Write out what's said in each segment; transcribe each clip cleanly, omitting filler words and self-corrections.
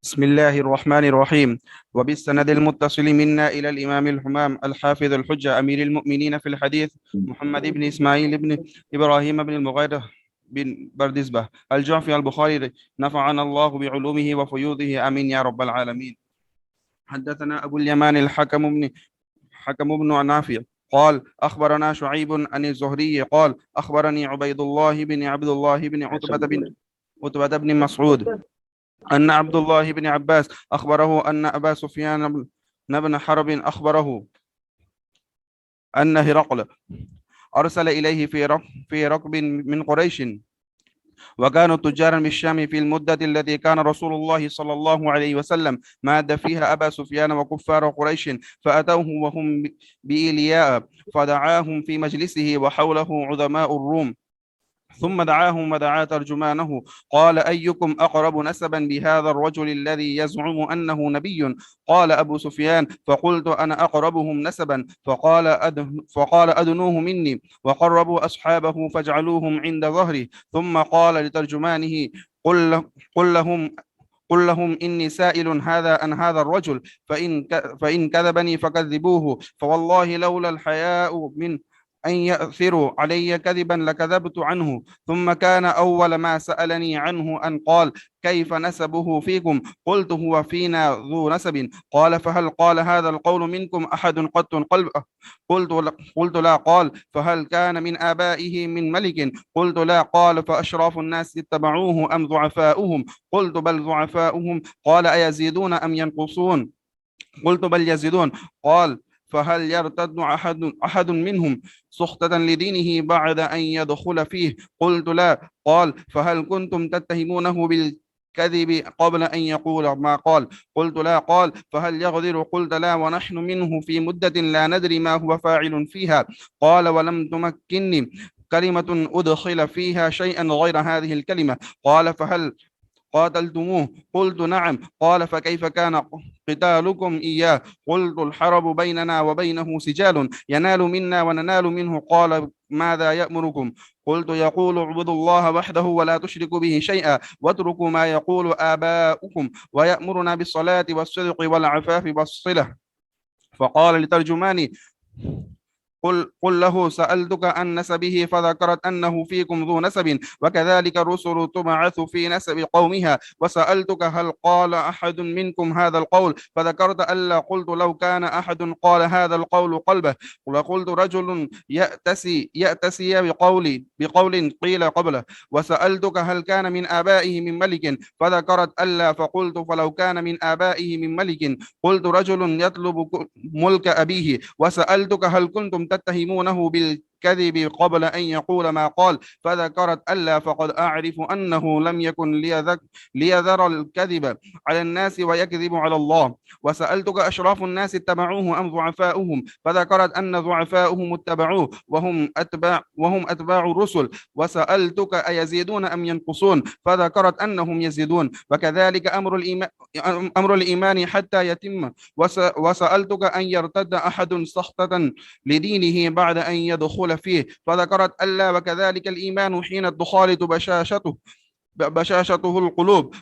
بسم الله الرحمن الرحيم. وبالسند المتصل منا إلى الإمام الحمام الحافظ الحجة أمير المؤمنين في الحديث محمد بن إسماعيل بن إبراهيم بن المغيرة بن بردزبة الجعفي البخاري، نفعنا الله بعلومه وفيوضه آمين يا رب العالمين. حدثنا أبو اليمان حكم بن نافع قال أخبرنا شعيب عن الزهري قال أخبرني عبيد الله بن عبد الله بن عتبة بن مسعود أن عبد الله بن عباس أخبره أن أبا سفيان بن حرب أخبره أن هرقل أرسل إليه في ركب من قريش، وكانوا تجارا بالشام في المدة التي كان رسول الله صلى الله عليه وسلم ماد فيها أبا سفيان وكفار قريش، فأتوه وهم بإيلياء فدعاهم في مجلسه وحوله عظماء الروم، ثم دعاهم ودعا ترجمانه قال أيكم أقرب نسبا بهذا الرجل الذي يزعم أنه نبي؟ قال أبو سفيان فقلت أنا أقربهم نسبا، فقال أدنوه مني وقربوا أصحابه فاجعلوهم عند ظهري، ثم قال لترجمانه قل لهم قل لهم إني سائل هذا عن هذا الرجل، فإن كذبني فكذبوه، فوالله لولا الحياء من أن يأثروا علي كذبا لكذبت عنه. ثم كان أول ما سألني عنه أن قال كيف نسبه فيكم؟ قلت هو فينا ذو نسب. قال فهل قال هذا القول منكم أحد قط قلب؟ قلت لا. قال فهل كان من آبائه من ملك؟ قلت لا. قال فأشراف الناس اتبعوه أم ضعفاؤهم؟ قلت بل ضعفاؤهم. قال أيزيدون أم ينقصون؟ قلت بل يزيدون. قال فهل يرتد أحد منهم سخطة لدينه بعد أن يدخل فيه؟ قلت لا. قال فهل كنتم تتهمونه بالكذب قبل أن يقول ما قال؟ قلت لا. قال فهل يغدر؟ قلت لا، ونحن منه في مدة لا ندري ما هو فاعل فيها. قال ولم تمكنني كلمة أدخل فيها شيئا غير هذه الكلمة. قال فهل قاتلتموه؟ قلت نعم. قال فكيف كان قتالكم إياه؟ قلت الحرب بيننا وبينه سجال ينال منا وننال منه. قال ماذا يأمركم؟ قلت يقول اعبدوا الله وحده ولا تشركوا به شيئا واتركوا ما يقول آباؤكم، ويأمرنا بالصلاة والصدق والعفاف والصلة. فقال لترجماني قل له سألتك عن نسبه فذكرت أنه فيكم ذو نسب، وكذلك الرسل تبعث في نسب قومها. وسألتك هل قال أحد منكم هذا القول فذكرت ألا. قلت لو كان أحد قال هذا القول قلبه لقلت رجل يأتسي بقول قيل قبله. وسألتك هل كان من آبائه من ملك فذكرت ألا. فقلت فلو كان من آبائه من ملك قلت رجل يطلب ملك أبيه. وسألتك هل كنتم تتهمونه بالكذب قبل أن يقول ما قال فذكرت ألا. فقد أعرف أنه لم يكن ليذر الكذب على الناس ويكذب على الله. وسألتك أشراف الناس اتبعوه أم ضعفاؤهم فذكرت أن ضعفاؤهم اتبعوه وهم أتباع الرسل. وسألتك أيزيدون أم ينقصون فذكرت أنهم يزيدون. وكذلك أمر الإيمان حتى يتم. وسألتك أن يرتد أحد سخطة لدينه بعد أن يدخل فيه فذكرت ألا. وكذلك الإيمان حين تخالط بشاشته القلوب.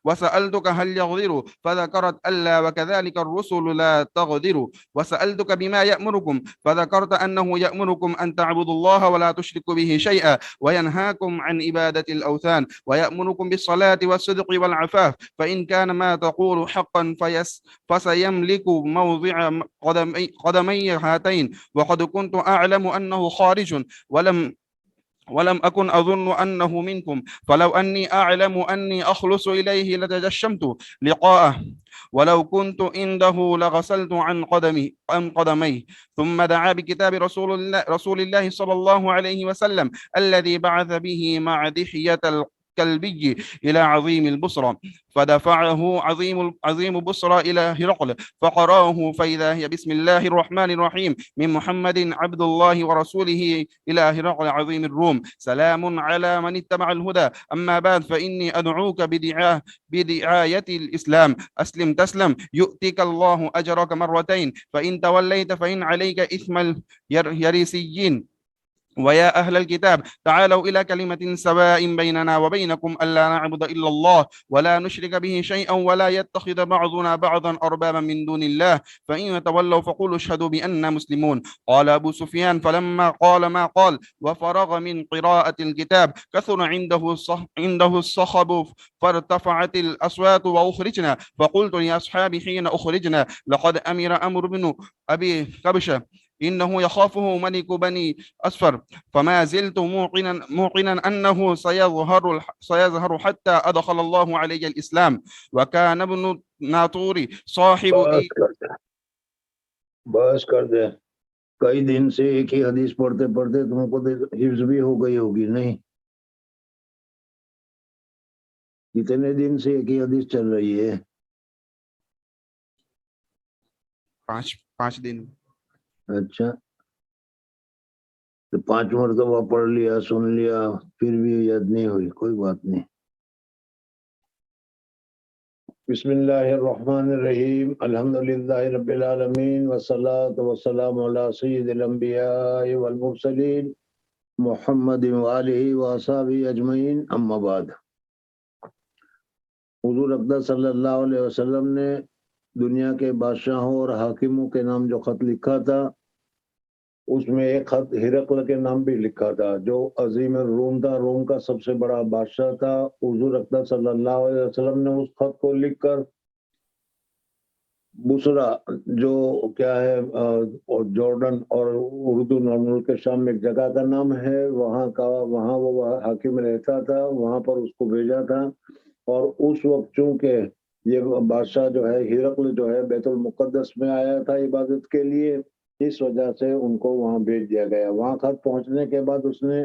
وسألتك هل يغدر فذكرت ألا. وكذلك الرسل لا تغدر. وسألتك بما يأمركم فذكرت أنه يأمركم أن تعبدوا الله ولا تشركوا به شيئا وينهاكم عن عبادة الأوثان ويأمركم بالصلاة والصدق والعفاف. فإن كان ما تقول حقا فسيملك موضع قدمي هاتين. وقد كنت أعلم أنه خارج ولم أكن أظن أنه منكم، فلو أني أعلم أني أخلص إليه لتجشمت لقاءه، ولو كنت عنده لغسلت عن قدمي. ثم دعا بكتاب رسول الله صلى الله عليه وسلم الذي بعث به مع دحية الكلبي إلى عظيم البصرة، فدفعه عظيم بصرى إلى هرقل فقرأه فإذا هي بسم الله الرحمن الرحيم من محمد عبد الله ورسوله إلى هرقل عظيم الروم، سلام على من اتبع الهدى. أما بعد فإني أدعوك بدعاية الإسلام، أسلم تسلم يؤتك الله أجرك مرتين، فإن توليت فإن عليك إثم اليريسيين ويا أهل الكتاب تعالوا إلى كلمة سواء بيننا وبينكم ألا نعبد إلا الله ولا نشرك به شيئا ولا يتخذ بعضنا بعضا أربابا من دون الله فإن يتولوا فقولوا اشهدوا بأننا مسلمون. قال أبو سفيان فلما قال ما قال وفرغ من قراءة الكتاب كثر عنده الصخب فارتفعت الأصوات وأخرجنا. فقلت لأصحابي حين أخرجنا لقد أمر بن أبي كبشة إنه يخافه ملك بني أسفر فما زلت موقنا أنه سيظهر حتى أدخل الله علي الإسلام. وكان ابن ناطوري صاحب بس کر دے کئی دن سے ایک ہی حدیث پڑھتے پڑھتے تم کو حفظ بھی ہو گئی ہوگی نہیں؟ کتنے دن سے ایک ہی حدیث چل رہی ہے؟ 5 دن. اچھا تو 5 مرتبہ پڑھ لیا سن لیا پھر بھی یاد نہیں ہوئی، کوئی بات نہیں. بسم اللہ الرحمن الرحیم الحمدللہ رب العالمین والصلاة والسلام علی سید الانبیاء والمرسلین محمد وآلہ وصحبہ اجمعین، اما بعد. حضور اقدس صلی اللہ علیہ وسلم نے دنیا کے بادشاہوں اور حاکموں کے نام جو خط لکھا تھا اس میں ایک خط ہرقل کے نام بھی لکھا تھا جو عظیم الروم تھا، روم کا سب سے بڑا بادشاہ تھا. حضور اقدس صلی اللہ علیہ وسلم نے اس خط کو لکھ کر بصرہ جو کیا ہے جارڈن اور اردو نارمل کے شام میں ایک جگہ کا نام ہے، وہاں وہ حاکم رہتا تھا، وہاں پر اس کو بھیجا تھا. اور اس وقت چونکہ یہ بادشاہ جو ہے ہرقل جو ہے بیت المقدس میں آیا تھا عبادت کے لیے، اس وجہ سے ان کو وہاں بھیج دیا گیا. وہاں خط پہنچنے کے بعد اس نے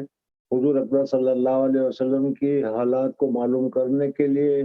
حضور اکبر صلی اللہ علیہ وسلم کی حالات کو معلوم کرنے کے لیے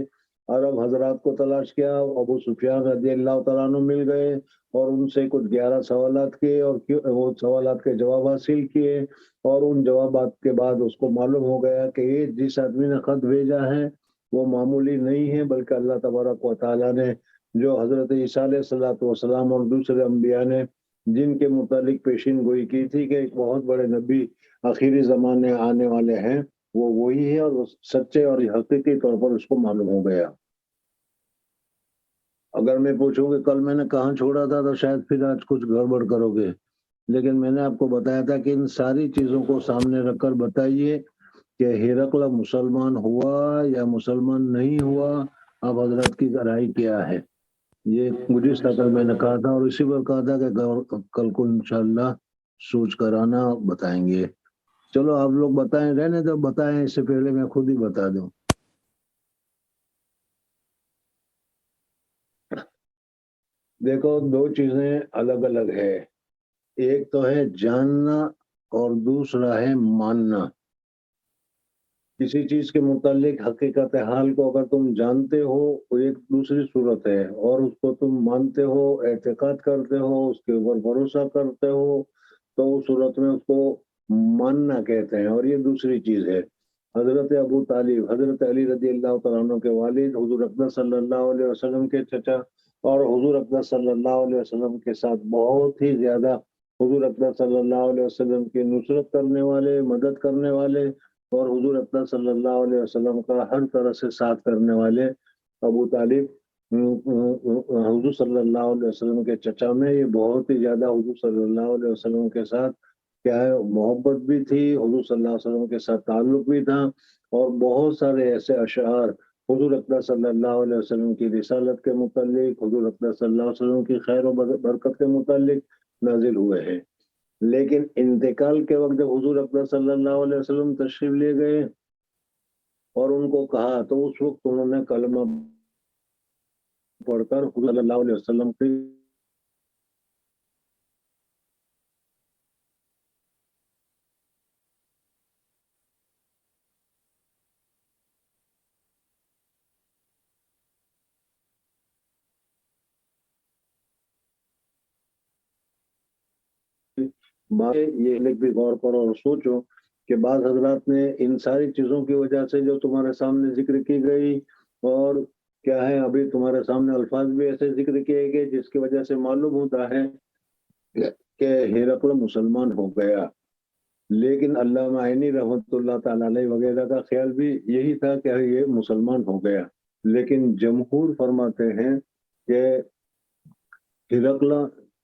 عرب حضرات کو تلاش کیا. ابو سفیان رضی اللہ تعالیٰ عنہ مل گئے اور ان سے کچھ 11 سوالات کیے اور وہ سوالات کے جواب حاصل کیے. اور ان جوابات کے بعد اس کو معلوم ہو گیا کہ یہ جس آدمی نے خط بھیجا ہے وہ معمولی نہیں ہے، بلکہ اللہ تبارک و تعالیٰ نے جو حضرت عیسیٰ علیہ الصلوۃ والسلام اور دوسرے انبیاء نے جن کے متعلق پیشین گوئی کی تھی کہ ایک بہت بڑے نبی آخری زمانے آنے والے ہیں، وہ وہی ہے اور سچے اور حقیقی طور پر اس کو معلوم ہو گیا. اگر میں پوچھوں کہ کل میں نے کہاں چھوڑا تھا تو شاید پھر آج کچھ گڑبڑ کرو گے، لیکن میں نے آپ کو بتایا تھا کہ ان ساری چیزوں کو سامنے رکھ کر بتائیے کہ ہرقل مسلمان ہوا یا مسلمان نہیں ہوا، اب حضرت کی رائے کیا ہے. یہ گزشتہ کل میں نے کہا تھا اور اسی پر کہا تھا کہ کل کو انشاءاللہ سوچ کر آنا بتائیں گے. چلو آپ لوگ بتائیں، رہنے تو بتائیں، اس سے پہلے میں خود ہی بتا دوں. دیکھو 2 چیزیں الگ الگ ہے، ایک تو ہے جاننا اور دوسرا ہے ماننا. کسی چیز کے متعلق حقیقت حال کو اگر تم جانتے ہو تو ایک دوسری صورت ہے، اور اس کو تم مانتے ہو، اعتقاد کرتے ہو، اس کے اوپر بھروسہ کرتے ہو، تو اس صورت میں اس کو ماننا کہتے ہیں، اور یہ دوسری چیز ہے. حضرت ابو طالب حضرت علی رضی اللہ تعالیٰ عنہ کے والد، حضور اقدس صلی اللہ علیہ وسلم کے چچا، اور حضور اقدس صلی اللہ علیہ وسلم کے ساتھ بہت ہی زیادہ حضور اقدس صلی اللہ علیہ وسلم کی نصرت کرنے والے، مدد کرنے والے، اور حضور اقدس صلی اللہ علیہ وسلم کا ہر طرح سے ساتھ کرنے والے ابو طالب حضور صلی اللہ علیہ وسلم کے چچا میں یہ بہت ہی زیادہ حضور صلی اللہ علیہ وسلم کے ساتھ کیا ہے محبت بھی تھی، حضور صلی اللہ علیہ وسلم کے ساتھ تعلق بھی تھا. اور بہت سارے ایسے اشعار حضور اقدس صلی اللہ علیہ وسلم کی رسالت کے متعلق، حضور اقدس صلی اللہ علیہ وسلم کی خیر و برکت کے متعلق نازل ہوئے ہیں. لیکن انتقال کے وقت جب حضور اقدس صلی اللہ علیہ وسلم تشریف لے گئے اور ان کو کہا تو اس وقت انہوں نے کلمہ پڑھ کر حضور صلی اللہ علیہ وسلم کی یہ بھی غور کرو اور سوچو کہ بعض حضرات نے ان ساری چیزوں کی وجہ سے جو تمہارے سامنے ذکر کی گئی، اور کیا ہے ابھی تمہارے سامنے الفاظ بھی ایسے ذکر کیے گئے جس کی وجہ سے معلوم ہوتا ہے کہ ہرقل مسلمان ہو گیا. لیکن علامہ عینی رحمۃ اللہ تعالیٰ علیہ وغیرہ کا خیال بھی یہی تھا کہ یہ مسلمان ہو گیا، لیکن جمہور فرماتے ہیں کہ ہرقل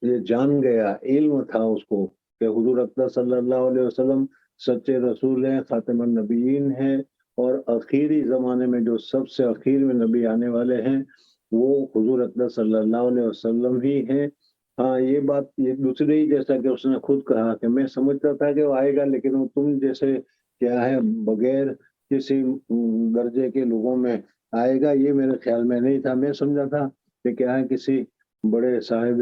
یہ جان گیا، علم تھا اس کو کہ حضور اکرم صلی اللہ علیہ وسلم سچے رسول ہیں، خاتم النبیین ہیں، اور آخری زمانے میں جو سب سے آخر میں نبی آنے والے ہیں وہ حضور اکرم صلی اللہ علیہ وسلم ہی ہیں۔ ہاں یہ بات یہ دوسری ہی، جیسا کہ اس نے خود کہا کہ میں سمجھتا تھا کہ وہ آئے گا، لیکن وہ تم جیسے کیا ہے بغیر کسی درجے کے لوگوں میں آئے گا یہ میرے خیال میں نہیں تھا۔ میں سمجھا تھا کہ کیا ہے کسی بڑے صاحب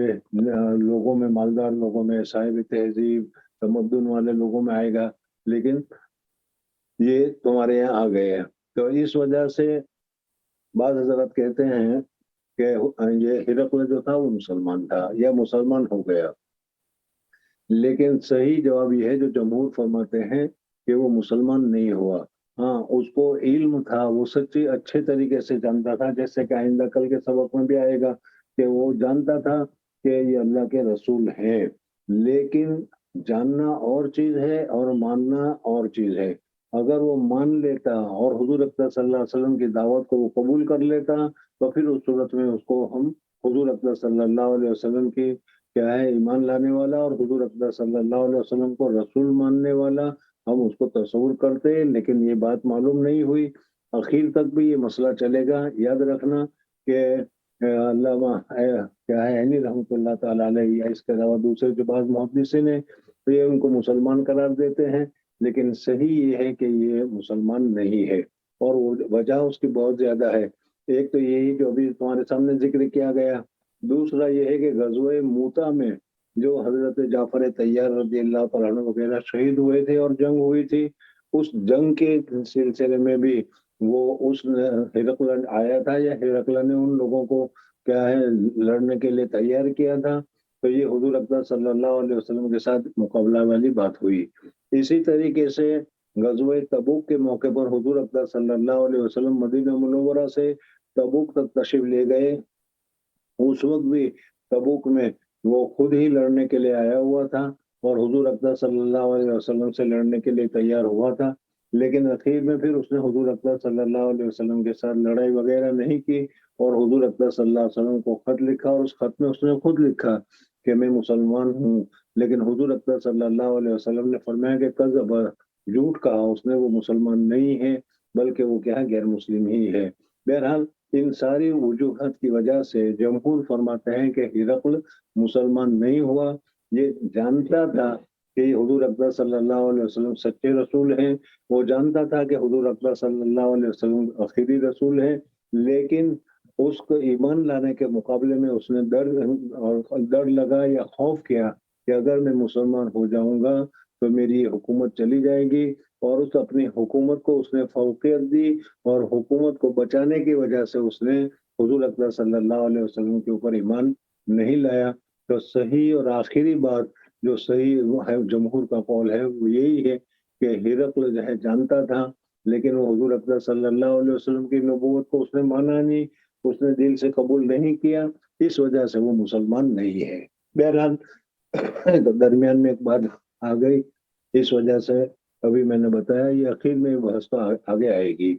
لوگوں میں، مالدار لوگوں میں، صاحب تہذیب تمدن والے لوگوں میں آئے گا، لیکن یہ تمہارے یہاں آ گئے ہیں۔ تو اس وجہ سے بعض حضرات کہتے ہیں کہ یہ ہرقل جو تھا وہ مسلمان تھا یا مسلمان ہو گیا، لیکن صحیح جواب یہ ہے جو جمہور فرماتے ہیں کہ وہ مسلمان نہیں ہوا۔ ہاں اس کو علم تھا، وہ سچی اچھے طریقے سے جانتا تھا، جیسے کہ آئندہ کل کے سبق میں بھی آئے گا کہ وہ جانتا تھا کہ یہ اللہ کے رسول ہیں، لیکن جاننا اور چیز ہے اور ماننا اور چیز ہے۔ اگر وہ مان لیتا اور حضور اکرم صلی اللہ علیہ وسلم کی دعوت کو وہ قبول کر لیتا تو پھر اس صورت میں اس کو ہم حضور اکرم صلی اللہ علیہ وسلم کی کیا ہے ایمان لانے والا اور حضور اکرم صلی اللہ علیہ وسلم کو رسول ماننے والا ہم اس کو تصور کرتے ہیں، لیکن یہ بات معلوم نہیں ہوئی۔ آخر تک بھی یہ مسئلہ چلے گا۔ یاد رکھنا کہ علامہ کیا ہے عینی رحمۃ اللہ تعالیٰ علیہ یا اس کے علاوہ دوسرے جو بعض محدثین ہیں تو یہ ان کو مسلمان قرار دیتے ہیں، لیکن صحیح یہ ہے کہ یہ مسلمان نہیں ہے، اور وجہ اس کی بہت زیادہ ہے۔ ایک تو یہی جو ابھی تمہارے سامنے ذکر کیا گیا، دوسرا یہ ہے کہ غزوہ موتا میں جو حضرت جعفر طیار رضی اللہ تعالیٰ عنہ وغیرہ شہید ہوئے تھے اور جنگ ہوئی تھی، اس جنگ کے سلسلے میں بھی وہ اس ہرقل آیا تھا یا ہرقل نے ان لوگوں کو کیا ہے لڑنے کے لیے تیار کیا تھا، تو یہ حضور اکرم صلی اللہ علیہ وسلم کے ساتھ مقابلہ والی بات ہوئی۔ اسی طریقے سے غزوہ تبوک کے موقع پر حضور اکرم صلی اللہ علیہ وسلم مدینہ منورہ سے تبوک تک تشریف لے گئے۔ اس وقت بھی تبوک میں وہ خود ہی لڑنے کے لیے آیا ہوا تھا اور حضور اکرم صلی اللہ علیہ وسلم سے لڑنے کے لیے تیار ہوا تھا، لیکن اخیر میں پھر اس نے حضور اکرم صلی اللہ علیہ وسلم کے ساتھ لڑائی وغیرہ نہیں کی اور حضور اکرم صلی اللہ علیہ وسلم کو خط لکھا، اور اس خط میں اس نے خود لکھا کہ میں مسلمان ہوں، لیکن حضور اکرم صلی اللہ علیہ وسلم نے فرمایا کہ کذب، جھوٹ کہا اس نے، وہ مسلمان نہیں ہے بلکہ وہ کیا غیر مسلم ہی ہے۔ بہرحال ان ساری وجوہات کی وجہ سے جمہور فرماتے ہیں کہ ہرقل مسلمان نہیں ہوا، یہ جانتا تھا کہ حضور اکرم صلی اللہ علیہ وسلم سچے رسول ہیں، وہ جانتا تھا کہ حضور اکرم صلی اللہ علیہ وسلم آخری رسول ہیں، لیکن اس کو ایمان لانے کے مقابلے میں اس نے ڈر لگا یا خوف کیا کہ اگر میں مسلمان ہو جاؤں گا تو میری حکومت چلی جائے گی، اور اس اپنی حکومت کو اس نے فوقیت دی اور حکومت کو بچانے کی وجہ سے اس نے حضور اکرم صلی اللہ علیہ وسلم کے اوپر ایمان نہیں لایا۔ تو صحیح اور آخری بات جو صحیح ہے جمہور کا قول ہے وہ یہی ہے کہ ہرقل جو ہے جانتا تھا، لیکن وہ حضور اکرم صلی اللہ علیہ وسلم کی نبوت کو اس نے مانا نہیں، اس نے دل سے قبول نہیں کیا، اس وجہ سے وہ مسلمان نہیں ہے۔ بہرحال درمیان میں ایک بات آ گئی، اس وجہ سے ابھی میں نے بتایا یہ اخیر میں بحث تو آگے آئے گی۔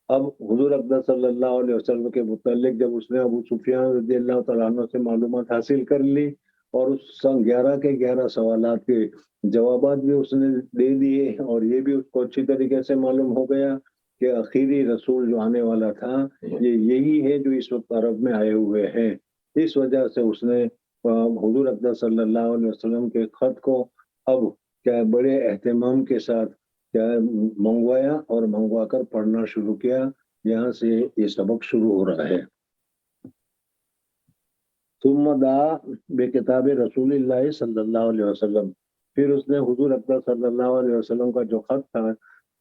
اب حضور اکرم صلی اللہ علیہ وسلم کے متعلق جب اس نے ابو سفیان رضی اللہ تعالیٰ عنہ سے معلومات حاصل کر لی اور اس سن 11 کے 11 سوالات کے جوابات بھی اس نے دے دیے، اور یہ بھی اس کو اچھی طریقے سے معلوم ہو گیا کہ آخری رسول جو آنے والا تھا یہ یہی ہے جو اس وقت عرب میں آئے ہوئے ہیں، اس وجہ سے اس نے حضور اکرم صلی اللہ علیہ وسلم کے خط کو اب کیا بڑے اہتمام کے ساتھ کیا منگوایا اور منگوا کر پڑھنا شروع کیا۔ یہاں سے یہ سبق شروع ہو رہا ہے۔ ثم دعا بکتاب رسول اللہ صلی اللہ علیہ وسلم، پھر اس نے حضور اکرم صلی اللہ علیہ وسلم کا جو خط تھا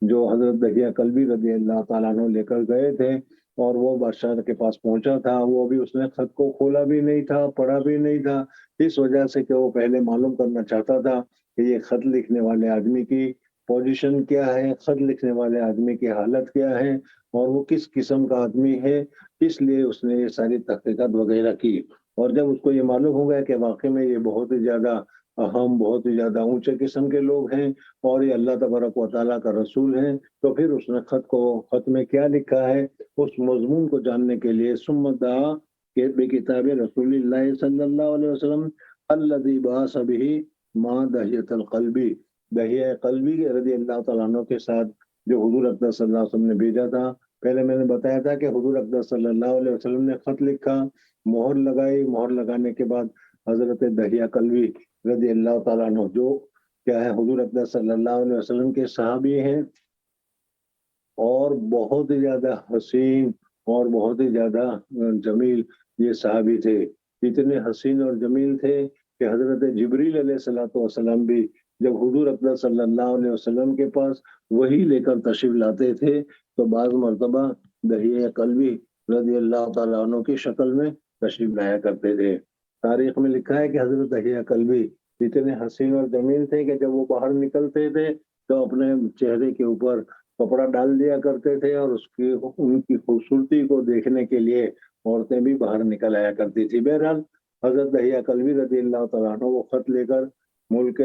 جو حضرت دحیہ کلبی رضی اللہ تعالیٰ عنہ لے کر گئے تھے اور وہ بادشاہ کے پاس پہنچا تھا، وہ بھی اس نے خط کو کھولا بھی نہیں تھا، پڑھا بھی نہیں تھا، اس وجہ سے کہ وہ پہلے معلوم کرنا چاہتا تھا کہ یہ خط لکھنے والے آدمی کی پوزیشن کیا ہے، خط لکھنے والے آدمی کی حالت کیا ہے اور وہ کس قسم کا آدمی ہے، اس لیے اس نے یہ ساری تحقیقات وغیرہ کی۔ اور جب اس کو یہ معلوم ہو گیا کہ واقعی میں یہ بہت ہی زیادہ ہم بہت ہی زیادہ اونچے قسم کے لوگ ہیں اور یہ اللہ تبارک و تعالیٰ کا رسول ہیں، تو پھر اس نے خط میں کیا لکھا ہے اس مضمون کو جاننے کے لیے ثم دعا کہ بکتاب رسول اللہ صلی اللہ علیہ وسلم الذی بعث بہ ما دہیۃ القلبی، دہیہ قلبی رضی اللہ تعالیٰ عنہ کے ساتھ جو حضور اقدس صلی اللہ علیہ وسلم نے بھیجا تھا۔ پہلے میں نے بتایا تھا کہ حضور اقدس صلی اللہ علیہ وسلم نے خط لکھا، مہر لگائی، مہر لگانے کے بعد حضرت دہیہ قلبی رضی اللہ تعالیٰ عنہ جو کیا ہے حضور اقدس صلی اللہ علیہ وسلم کے صحابی ہیں اور بہت ہی زیادہ حسین اور بہت ہی زیادہ جمیل یہ صحابی تھے، اتنے حسین اور جمیل تھے کہ حضرت جبریل علیہ الصلوۃ والسلام بھی جب حضور اقدس صلی اللہ علیہ وسلم کے پاس وہی لے کر تشریف لاتے تھے تو بعض مرتبہ دہیہ قلبی رضی اللہ تعالیٰ عنہ کی شکل میں تشریف لایا کرتے تھے۔ تاریخ میں لکھا ہے کہ حضرت دہیہ قلبی اتنے حسین اور جمیل تھے کہ جب وہ باہر نکلتے تھے تو اپنے چہرے کے اوپر کپڑا ڈال دیا کرتے تھے اور ان کی خوبصورتی کو دیکھنے کے لیے عورتیں بھی باہر نکل آیا کرتی تھی۔ بہرحال حضرت دہیہ قلبی رضی اللہ تعالیٰ عنہ وہ خط لے کر ملک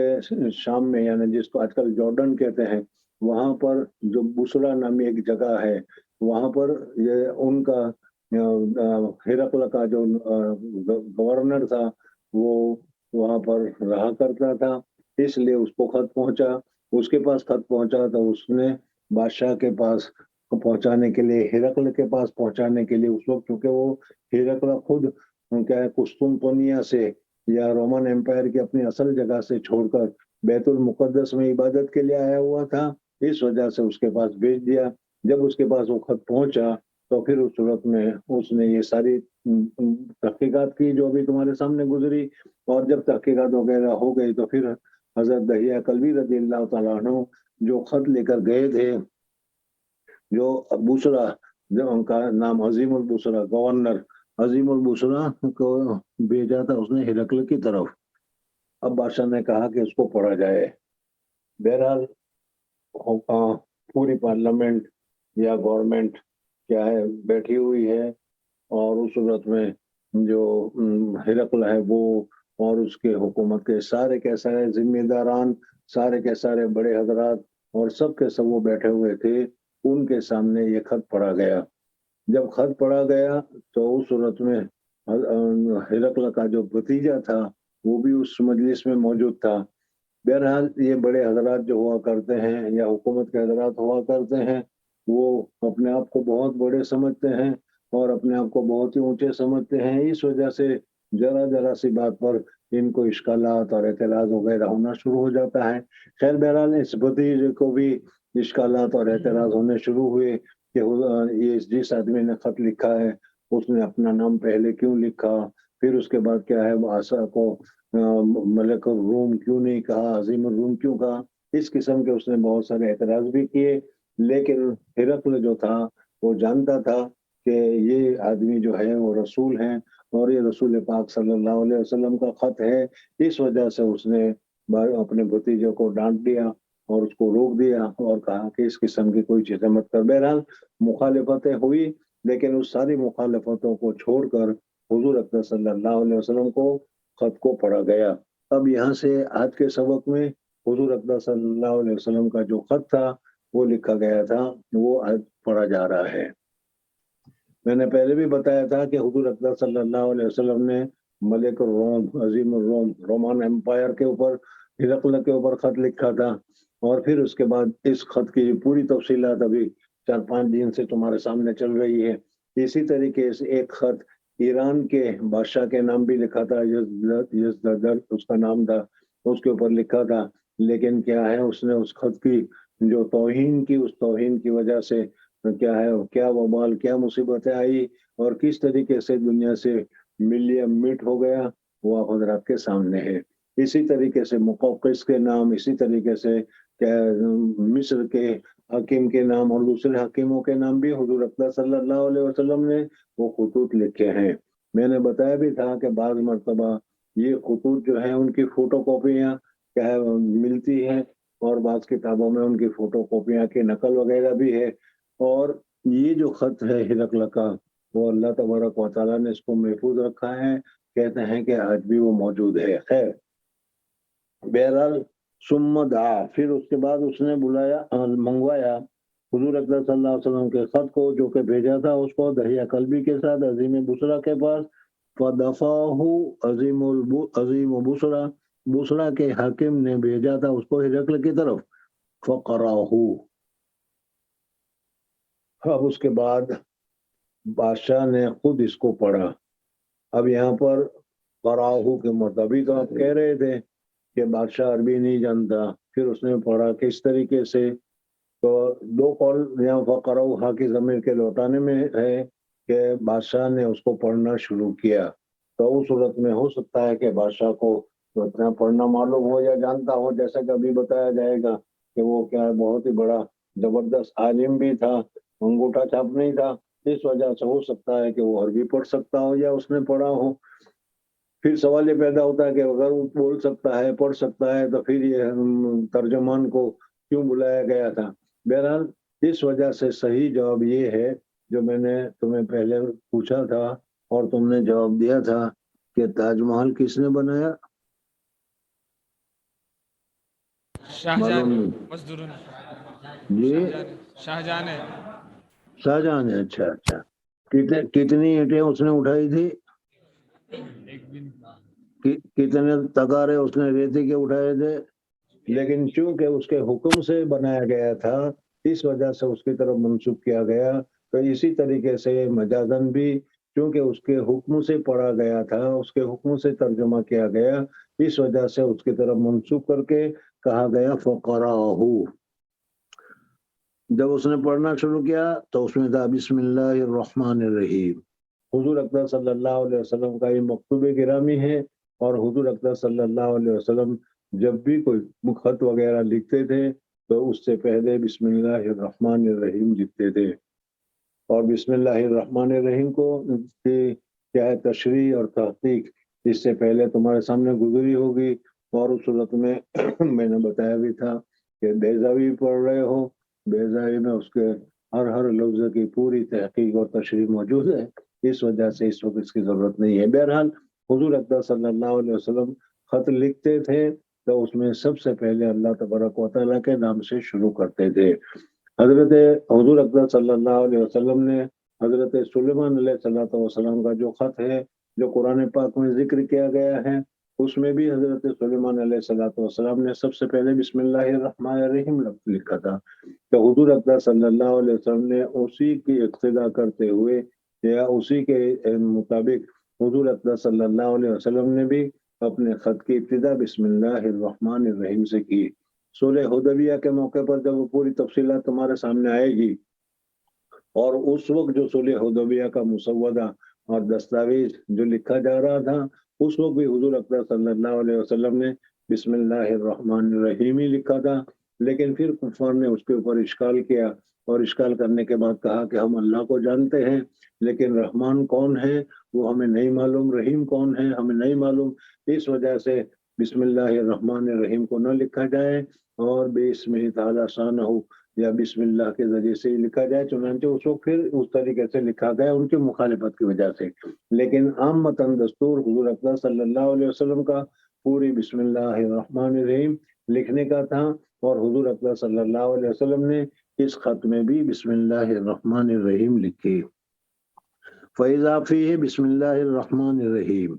شام میں، یعنی جس کو آج کل جارڈن کہتے ہیں، وہاں پر جو بصرہ نامی ایک جگہ ہے وہاں پر یہ ان کا ہرقل کا جو گورنر تھا وہ وہاں پر رہا کرتا تھا، اس لیے اس کو خط پہنچا، اس کے پاس خط پہنچا تو اس نے بادشاہ کے پاس پہنچانے کے لیے، ہرقل کے پاس پہنچانے کے لیے، اس وقت چونکہ وہ ہرقل خود کیا ہے قسطنطنیہ سے یا رومن امپائر کی اپنی اصل جگہ سے چھوڑ کر بیت المقدس میں عبادت کے لیے آیا ہوا تھا، اس وجہ سے اس کے پاس بھیج دیا۔ جب اس کے پاس وہ خط پہنچا تو پھر اس صورت میں اس نے یہ ساری تحقیقات کی جو ابھی تمہارے سامنے گزری، اور جب تحقیقات وغیرہ ہو گئی تو پھر حضرت دہیہ قلبی رضی اللہ تعالیٰ عنہ جو خط لے کر گئے تھے، جو بصرہ، جو ان کا نام عظیم البصرہ، گورنر عظیم البصرہ کو بھیجا تھا اس نے ہرقل کی طرف۔ اب بادشاہ نے کہا کہ اس کو پڑھا جائے۔ بہرحال پوری پارلیمنٹ یا گورنمنٹ کیا ہے بیٹھی ہوئی ہے اور اس صورت میں جو ہرقل ہے وہ اور اس کے حکومت کے سارے کے سارے ذمہ داران، سارے کے سارے بڑے حضرات اور سب کے سب وہ بیٹھے ہوئے تھے، ان کے سامنے یہ خط پڑھا گیا۔ جب خط پڑھا گیا تو اس صورت میں ہرقل کا جو بھتیجا تھا وہ بھی اس مجلس میں موجود تھا۔ بہرحال یہ بڑے حضرات جو ہوا کرتے ہیں یا حکومت کے حضرات ہوا کرتے ہیں وہ اپنے آپ کو بہت بڑے سمجھتے ہیں اور اپنے آپ کو بہت ہی اونچے سمجھتے ہیں، اس وجہ سے ذرا سی بات پر ان کو اشکالات اور اعتراض وغیرہ ہونا شروع ہو جاتا ہے۔ خیر بہرحال اس بھتیجے کو بھی اشکالات اور اعتراض ہونے شروع ہوئے کہ یہ جس آدمی نے خط لکھا ہے اس نے اپنا نام پہلے کیوں لکھا، پھر اس کے بعد کیا ہے بادشاہ کو ملک الروم کیوں نہیں کہا، عظیم الروم کیوں کہا، اس قسم کے اس نے بہت سارے اعتراض بھی کیے۔ لیکن ہرقل جو تھا وہ جانتا تھا کہ یہ آدمی جو ہے وہ رسول ہیں اور یہ رسول پاک صلی اللہ علیہ وسلم کا خط ہے، اس وجہ سے اس نے اپنے بھتیجے کو ڈانٹ دیا اور اس کو روک دیا اور کہا کہ اس قسم کی کوئی چیزیں مت کر۔ بہرحال مخالفتیں ہوئی لیکن اس ساری مخالفتوں کو چھوڑ کر حضور اقدس صلی اللہ علیہ وسلم کو خط کو پڑھا گیا۔ اب یہاں سے آج کے سبق میں حضور اقدس صلی اللہ علیہ وسلم کا جو خط تھا وہ لکھا گیا تھا وہ آج پڑھا جا رہا ہے۔ میں نے پہلے بھی بتایا تھا کہ حضور اقدس صلی اللہ علیہ وسلم نے ملک الروم، عظیم الروم، رومن امپائر کے اوپر، ہرقل کے اوپر خط لکھا تھا، اور پھر اس کے بعد اس خط کی پوری تفصیلات ابھی 4-5 دن سے تمہارے سامنے چل رہی ہے۔ اسی طریقے سے ایک خط ایران کے بادشاہ کے نام بھی لکھا تھا، یزدگرد اس کا نام تھا، اس کے اوپر لکھا تھا، لیکن کیا ہے اس نے اس خط کی جو توہین کی، اس توہین کی وجہ سے کیا ہے، کیا وبال، کیا مصیبتیں آئی اور کس طریقے سے دنیا سے ملیم میٹ ہو گیا وہ آپ حضرات کے سامنے ہے۔ اسی طریقے سے مقوقس کے نام، اسی طریقے سے مصر کے حکیم کے نام اور دوسرے حکیموں کے نام بھی حضور اقدس صلی اللہ علیہ وسلم نے وہ خطوط لکھے ہیں۔ میں نے بتایا بھی تھا کہ بعض مرتبہ یہ خطوط جو ہیں ان کی فوٹو کاپیاں کیا ہے ملتی ہیں اور بعض کتابوں میں ان کی فوٹو کاپیاں کی نقل وغیرہ بھی ہے، اور یہ جو خط ہے ہرقل کا وہ اللہ تبارک و تعالیٰ نے اس کو محفوظ رکھا ہے، کہتے ہیں کہ آج بھی وہ موجود ہے۔ خیر بہرحال ثم دعا، پھر اس کے بعد اس نے بلایا منگوایا حضور اکرم صلی اللہ علیہ وسلم کے خط کو جو کہ بھیجا تھا اس کو دہیہ قلبی کے ساتھ عظیم بصرہ کے پاس، فدفعہ عظیم بصرہ، بصرہ کے حاکم نے بھیجا تھا اس کو ہرقل کی طرف، فقرأہ، اب اس کے بعد بادشاہ نے خود اس کو پڑھا۔ اب یہاں پر قرأہ کے مطابق آپ کہہ رہے تھے کہ بادشاہ عربی نہیں جانتا، پھر اس نے پڑھا کس طریقے سے، تو دو قول یہاں فقرأہ کی ضمیر کے لوٹانے میں ہے کہ بادشاہ نے اس کو پڑھنا شروع کیا، تو اس صورت میں ہو سکتا ہے کہ بادشاہ کو اتنا پڑھنا معلوم ہو یا جانتا ہو، جیسا کہ ابھی بتایا جائے گا کہ وہ کیا بہت ہی بڑا زبردست عالم بھی تھا، انگوٹھا چھاپ نہیں تھا، اس وجہ سے ہو سکتا ہے کہ وہ عربی پڑھ سکتا ہو یا اس نے پڑھا ہو۔ پھر سوال یہ پیدا ہوتا ہے کہ اگر وہ بول سکتا ہے پڑھ سکتا ہے تو پھر یہ ترجمان کو کیوں بلایا گیا تھا؟ بہرحال اس وجہ سے صحیح جواب یہ ہے جو میں نے تمہیں پہلے پوچھا تھا اور تم نے جواب دیا تھا کہ تاج محل کس نے بنایا؟ معلوم نہیں جی، شاہجہاں نے شاہجہاں نے، اچھا، کتنی اینٹیں اس نے اٹھائی تھی؟ کتنے تغارے اس نے ریتی کے اٹھائے تھے؟ لیکن چونکہ اس کے حکم سے بنایا گیا تھا اس وجہ سے اس کی طرف منسوب کیا گیا، تو اسی طریقے سے مجازن بھی چونکہ اس کے حکم سے پڑھا گیا تھا، اس کے حکم سے ترجمہ کیا گیا، اس وجہ سے اس کی طرف منسوب کر کے کہا گیا فقرأہ۔ جب اس نے پڑھنا شروع کیا تو اس میں تھا بسم اللہ الرحمن الرحیم۔ حضور اکرم صلی اللہ علیہ وسلم کا یہ مکتوب گرامی ہے، اور حضور اکرم صلی اللہ علیہ وسلم جب بھی کوئی خط وغیرہ لکھتے تھے تو اس سے پہلے بسم اللہ الرحمن الرحیم لکھتے تھے، اور بسم اللہ الرحمن الرحیم کو کیا ہے تشریح اور تحقیق اس سے پہلے تمہارے سامنے گزری ہوگی، اور اس صورت میں میں نے بتایا بھی تھا کہ بیضاوی پڑھ رہے ہو، بیضاوی میں اس کے ہر لفظ کی پوری تحقیق اور تشریح موجود ہے، اس وجہ سے اس وقت اس کی ضرورت نہیں ہے۔ بہرحال حضور اکرم صلی اللہ علیہ وسلم خط لکھتے تھے تو اس میں سب سے پہلے اللہ تبارک و تعالیٰ کے نام سے شروع کرتے تھے۔ حضرت حضور اکرم صلی اللہ علیہ وسلم نے حضرت سلیمان علیہ الصلوۃ والسلام کا جو خط ہے جو قرآن پاک میں ذکر کیا گیا ہے، اس میں بھی حضرت سلیمان علیہ الصلوۃ والسلام نے سب سے پہلے بسم اللہ الرحمن الرحیم لکھا تھا، تو حضور اکرم صلی اللہ علیہ وسلم نے اسی کی اقتدا کرتے ہوئے یا اسی کے مطابق حضور اکرم صلی اللہ علیہ وسلم نے بھی اپنے خط کی ابتدا بسم اللہ الرحمن الرحیم سے کی۔ صلح حدیبیہ کے موقع پر جب وہ پوری تفصیلات تمہارے سامنے آئے گی، اور اس وقت جو صلح حدیبیہ کا مسودہ اور دستاویز جو لکھا جا رہا تھا، اس وقت بھی حضور اکرم صلی اللہ علیہ وسلم نے بسم اللہ الرحمن الرحیم ہی لکھا تھا، لیکن پھر کفار نے اس کے اوپر اشکال کیا، اور اشکال کرنے کے بعد کہا کہ ہم اللہ کو جانتے ہیں لیکن رحمان کون ہے وہ ہمیں نہیں معلوم، رحیم کون ہے ہمیں نہیں معلوم، اس وجہ سے بسم اللہ الرحمن الرحیم کو نہ لکھا جائے اور بسمہ تعالی شانہ یا بسم اللہ کے ذریعے سے لکھا جائے، چنانچہ اس کو پھر اس طریقے سے لکھا گیا ان کی مخالفت کی وجہ سے۔ لیکن عامتاً دستور حضور اکرم صلی اللہ علیہ وسلم کا پوری بسم اللہ الرحمن الرحیم لکھنے کا تھا، اور حضور اکرم صلی اللہ علیہ وسلم نے اس خط میں بھی بسم اللہ الرحمن الرحیم لکھی۔ فَإِذَا فِيهِ بسم اللہ الرحمن الرحیم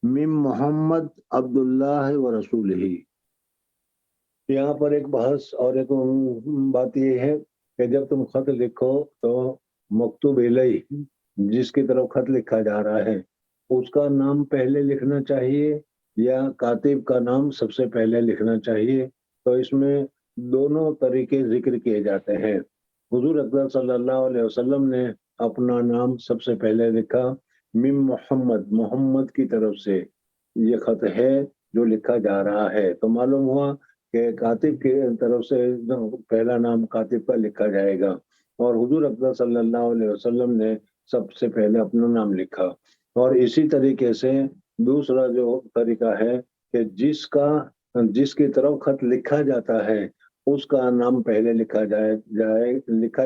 من محمد عبداللہ ورسولہ۔ یہاں پر ایک بحث اور ایک بات یہ ہے کہ جب تم خط لکھو تو مکتوب الیہ جس کی طرف خط لکھا جا رہا ہے اس کا نام پہلے لکھنا چاہیے یا کاتب کا نام سب سے پہلے لکھنا چاہیے، تو اس میں دونوں طریقے ذکر کیے جاتے ہیں۔ حضور اکرم صلی اللہ علیہ وسلم نے اپنا نام سب سے پہلے لکھا، من محمد، محمد کی طرف سے یہ خط ہے جو لکھا جا رہا ہے، تو معلوم ہوا کہ کاتب کی طرف سے پہلا نام کاتب کا لکھا جائے گا، اور حضور اکرم صلی اللہ علیہ وسلم نے سب سے پہلے اپنا نام لکھا۔ اور اسی طریقے سے دوسرا جو طریقہ ہے کہ جس کی طرف خط لکھا جاتا ہے اس کا نام پہلے لکھا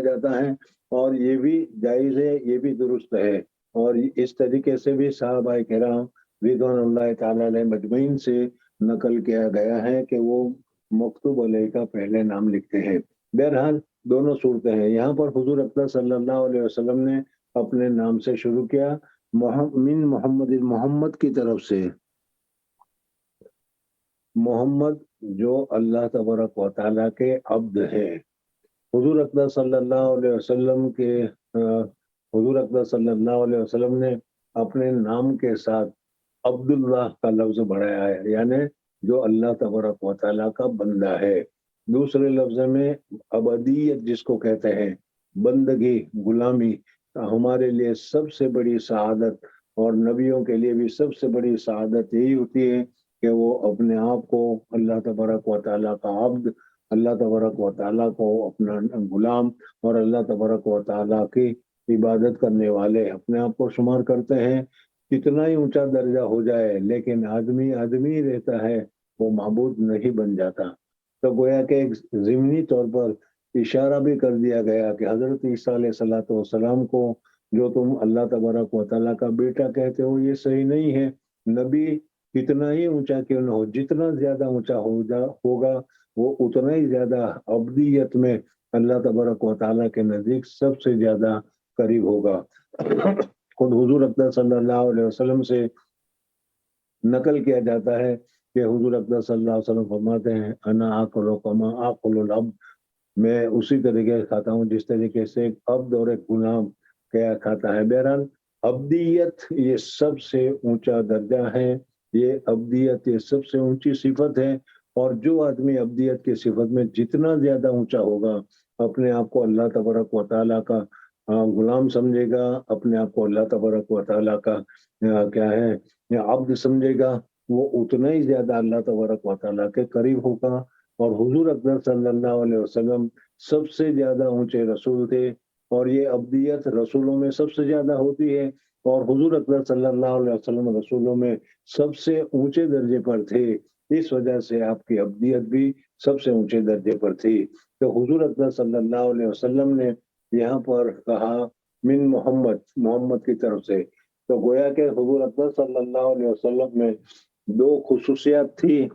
جاتا ہے، اور یہ بھی جائز ہے، یہ بھی درست ہے، اور اس طریقے سے بھی صحابہ کرام رضوان اللہ تعالی علیہ مجمعین سے نقل کیا گیا ہے کہ وہ مکتوب علیہ کا پہلے نام لکھتے ہیں۔ بہرحال دونوں صورتیں ہیں۔ یہاں پر حضور اقدس صلی اللہ علیہ وسلم نے اپنے نام سے شروع کیا، من محمد، محمد کی طرف سے، محمد جو اللہ تبارک و تعالیٰ کے عبد ہے۔ حضور اقدس صلی اللہ علیہ وسلم کے حضور اقدس صلی اللہ علیہ وسلم نے اپنے نام کے ساتھ عبداللہ کا لفظ بڑھایا ہے، یعنی جو اللہ تبارک و تعالیٰ کا بندہ ہے۔ دوسرے لفظ میں عبدیت جس کو کہتے ہیں، بندگی، غلامی، ہمارے لیے سب سے بڑی سعادت اور نبیوں کے لیے بھی سب سے بڑی سعادت یہی ہوتی ہے کہ وہ اپنے آپ کو اللہ تبارک و تعالیٰ کا عبد، اللہ تبارک و تعالیٰ کو اپنا غلام اور اللہ تبارک و تعالیٰ کی عبادت کرنے والے اپنے آپ کو شمار کرتے ہیں۔ کتنا ہی اونچا درجہ ہو جائے لیکن آدمی آدمی رہتا ہے، وہ معبود نہیں بن جاتا۔ تو گویا کہ ایک ضمنی طور پر اشارہ بھی کر دیا گیا کہ حضرت عیسیٰ علیہ الصلوۃ والسلام کو جو تم اللہ تبارک و تعالیٰ کا بیٹا کہتے ہو یہ صحیح نہیں ہے۔ نبی کتنا ہی اونچا کیوں نہ ہو، جتنا زیادہ اونچا ہوگا وہ اتنا ہی زیادہ عبدیت میں اللہ تبارک و تعالیٰ کے نزدیک سب سے زیادہ قریب ہوگا۔ خود حضور اقدس صلی اللہ علیہ وسلم سے نقل کیا جاتا ہے کہ حضور اقدس صلی اللہ علیہ وسلم فرماتے ہیں، انا آکل کما آکل العبد، میں اسی طریقے سے کھاتا ہوں جس طریقے سے ایک عبد اور ایک غلام کیا کھاتا ہے۔ بہرحال عبدیت یہ سب سے اونچا درجہ ہے، یہ عبدیت یہ سب سے اونچی صفت ہے، اور جو آدمی عبدیت کی صفت میں جتنا زیادہ اونچا ہوگا، اپنے آپ کو اللہ تبارک و تعالیٰ کا غلام سمجھے گا، اپنے آپ کو اللہ تبارک و تعالیٰ کا کیا ہے عبد سمجھے گا، وہ اتنا ہی زیادہ اللہ تبارک و تعالیٰ کے قریب ہوگا۔ اور حضور اقدس صلی اللہ علیہ وسلم سب سے زیادہ اونچے رسول تھے، اور یہ عبدیت رسولوں میں سب سے زیادہ ہوتی ہے، اور حضور اقدس صلی اللہ علیہ وسلم رسولوں میں سب سے اونچے درجے پر تھے، اس وجہ سے آپ کی عبدیت بھی سب سے اونچے درجے پر تھی۔ تو حضور اقدس صلی اللہ علیہ وسلم نے یہاں پر کہا من محمد، محمد کی طرف سے، تو گویا کہ حضور اقدس صلی اللہ علیہ وسلم میں دو خصوصیات تھی۔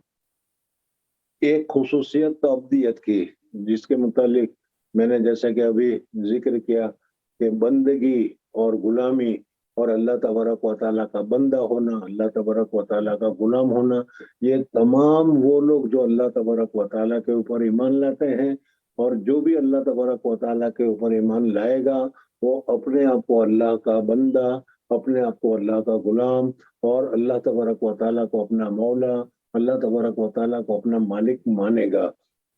ایک خصوصیت تو عبدیت کی، جس کے متعلق میں نے جیسا کہ ابھی ذکر کیا کہ بندگی اور غلامی اور اللہ تبارک و تعالیٰ کا بندہ ہونا، اللہ تبارک و تعالیٰ کا غلام ہونا، یہ تمام وہ لوگ جو اللہ تبارک و تعالیٰ کے اوپر ایمان لاتے ہیں، اور جو بھی اللہ تبارک و تعالیٰ کے اوپر ایمان لائے گا وہ اپنے آپ کو اللہ کا بندہ، اپنے آپ کو اللہ کا غلام اور اللہ تبارک و تعالیٰ کو اپنا مولا، اللہ تبارک و تعالیٰ کو اپنا مالک مانے گا۔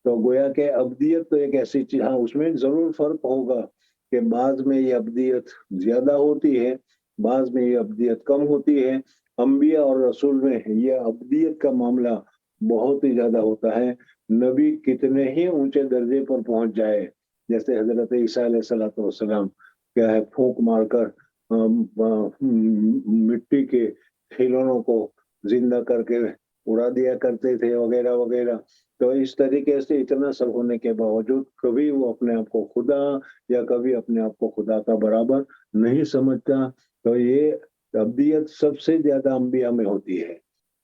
تو گویا کہ عبدیت تو ایک ایسی چیز، ہاں اس میں ضرور فرق ہوگا کہ بعض میں یہ عبدیت زیادہ ہوتی ہے، بعض میں یہ عبدیت کم ہوتی ہے۔ انبیاء اور رسول میں یہ عبدیت کا معاملہ بہت ہی زیادہ ہوتا ہے۔ نبی کتنے ہی اونچے درجے پر پہنچ جائے، جیسے حضرت عیسیٰ علیہ الصلوۃ والسلام کیا ہے پھونک مار کر مٹی کے کھلونوں کو زندہ کر کے اڑا دیا کرتے تھے وغیرہ وغیرہ۔ تو اس طریقے سے اتنا سب ہونے کے باوجود کبھی وہ اپنے آپ کو خدا یا کبھی اپنے آپ کو خدا کا برابر نہیں سمجھتا۔ تو یہ عبدیت سب سے زیادہ انبیاء میں ہوتی ہے،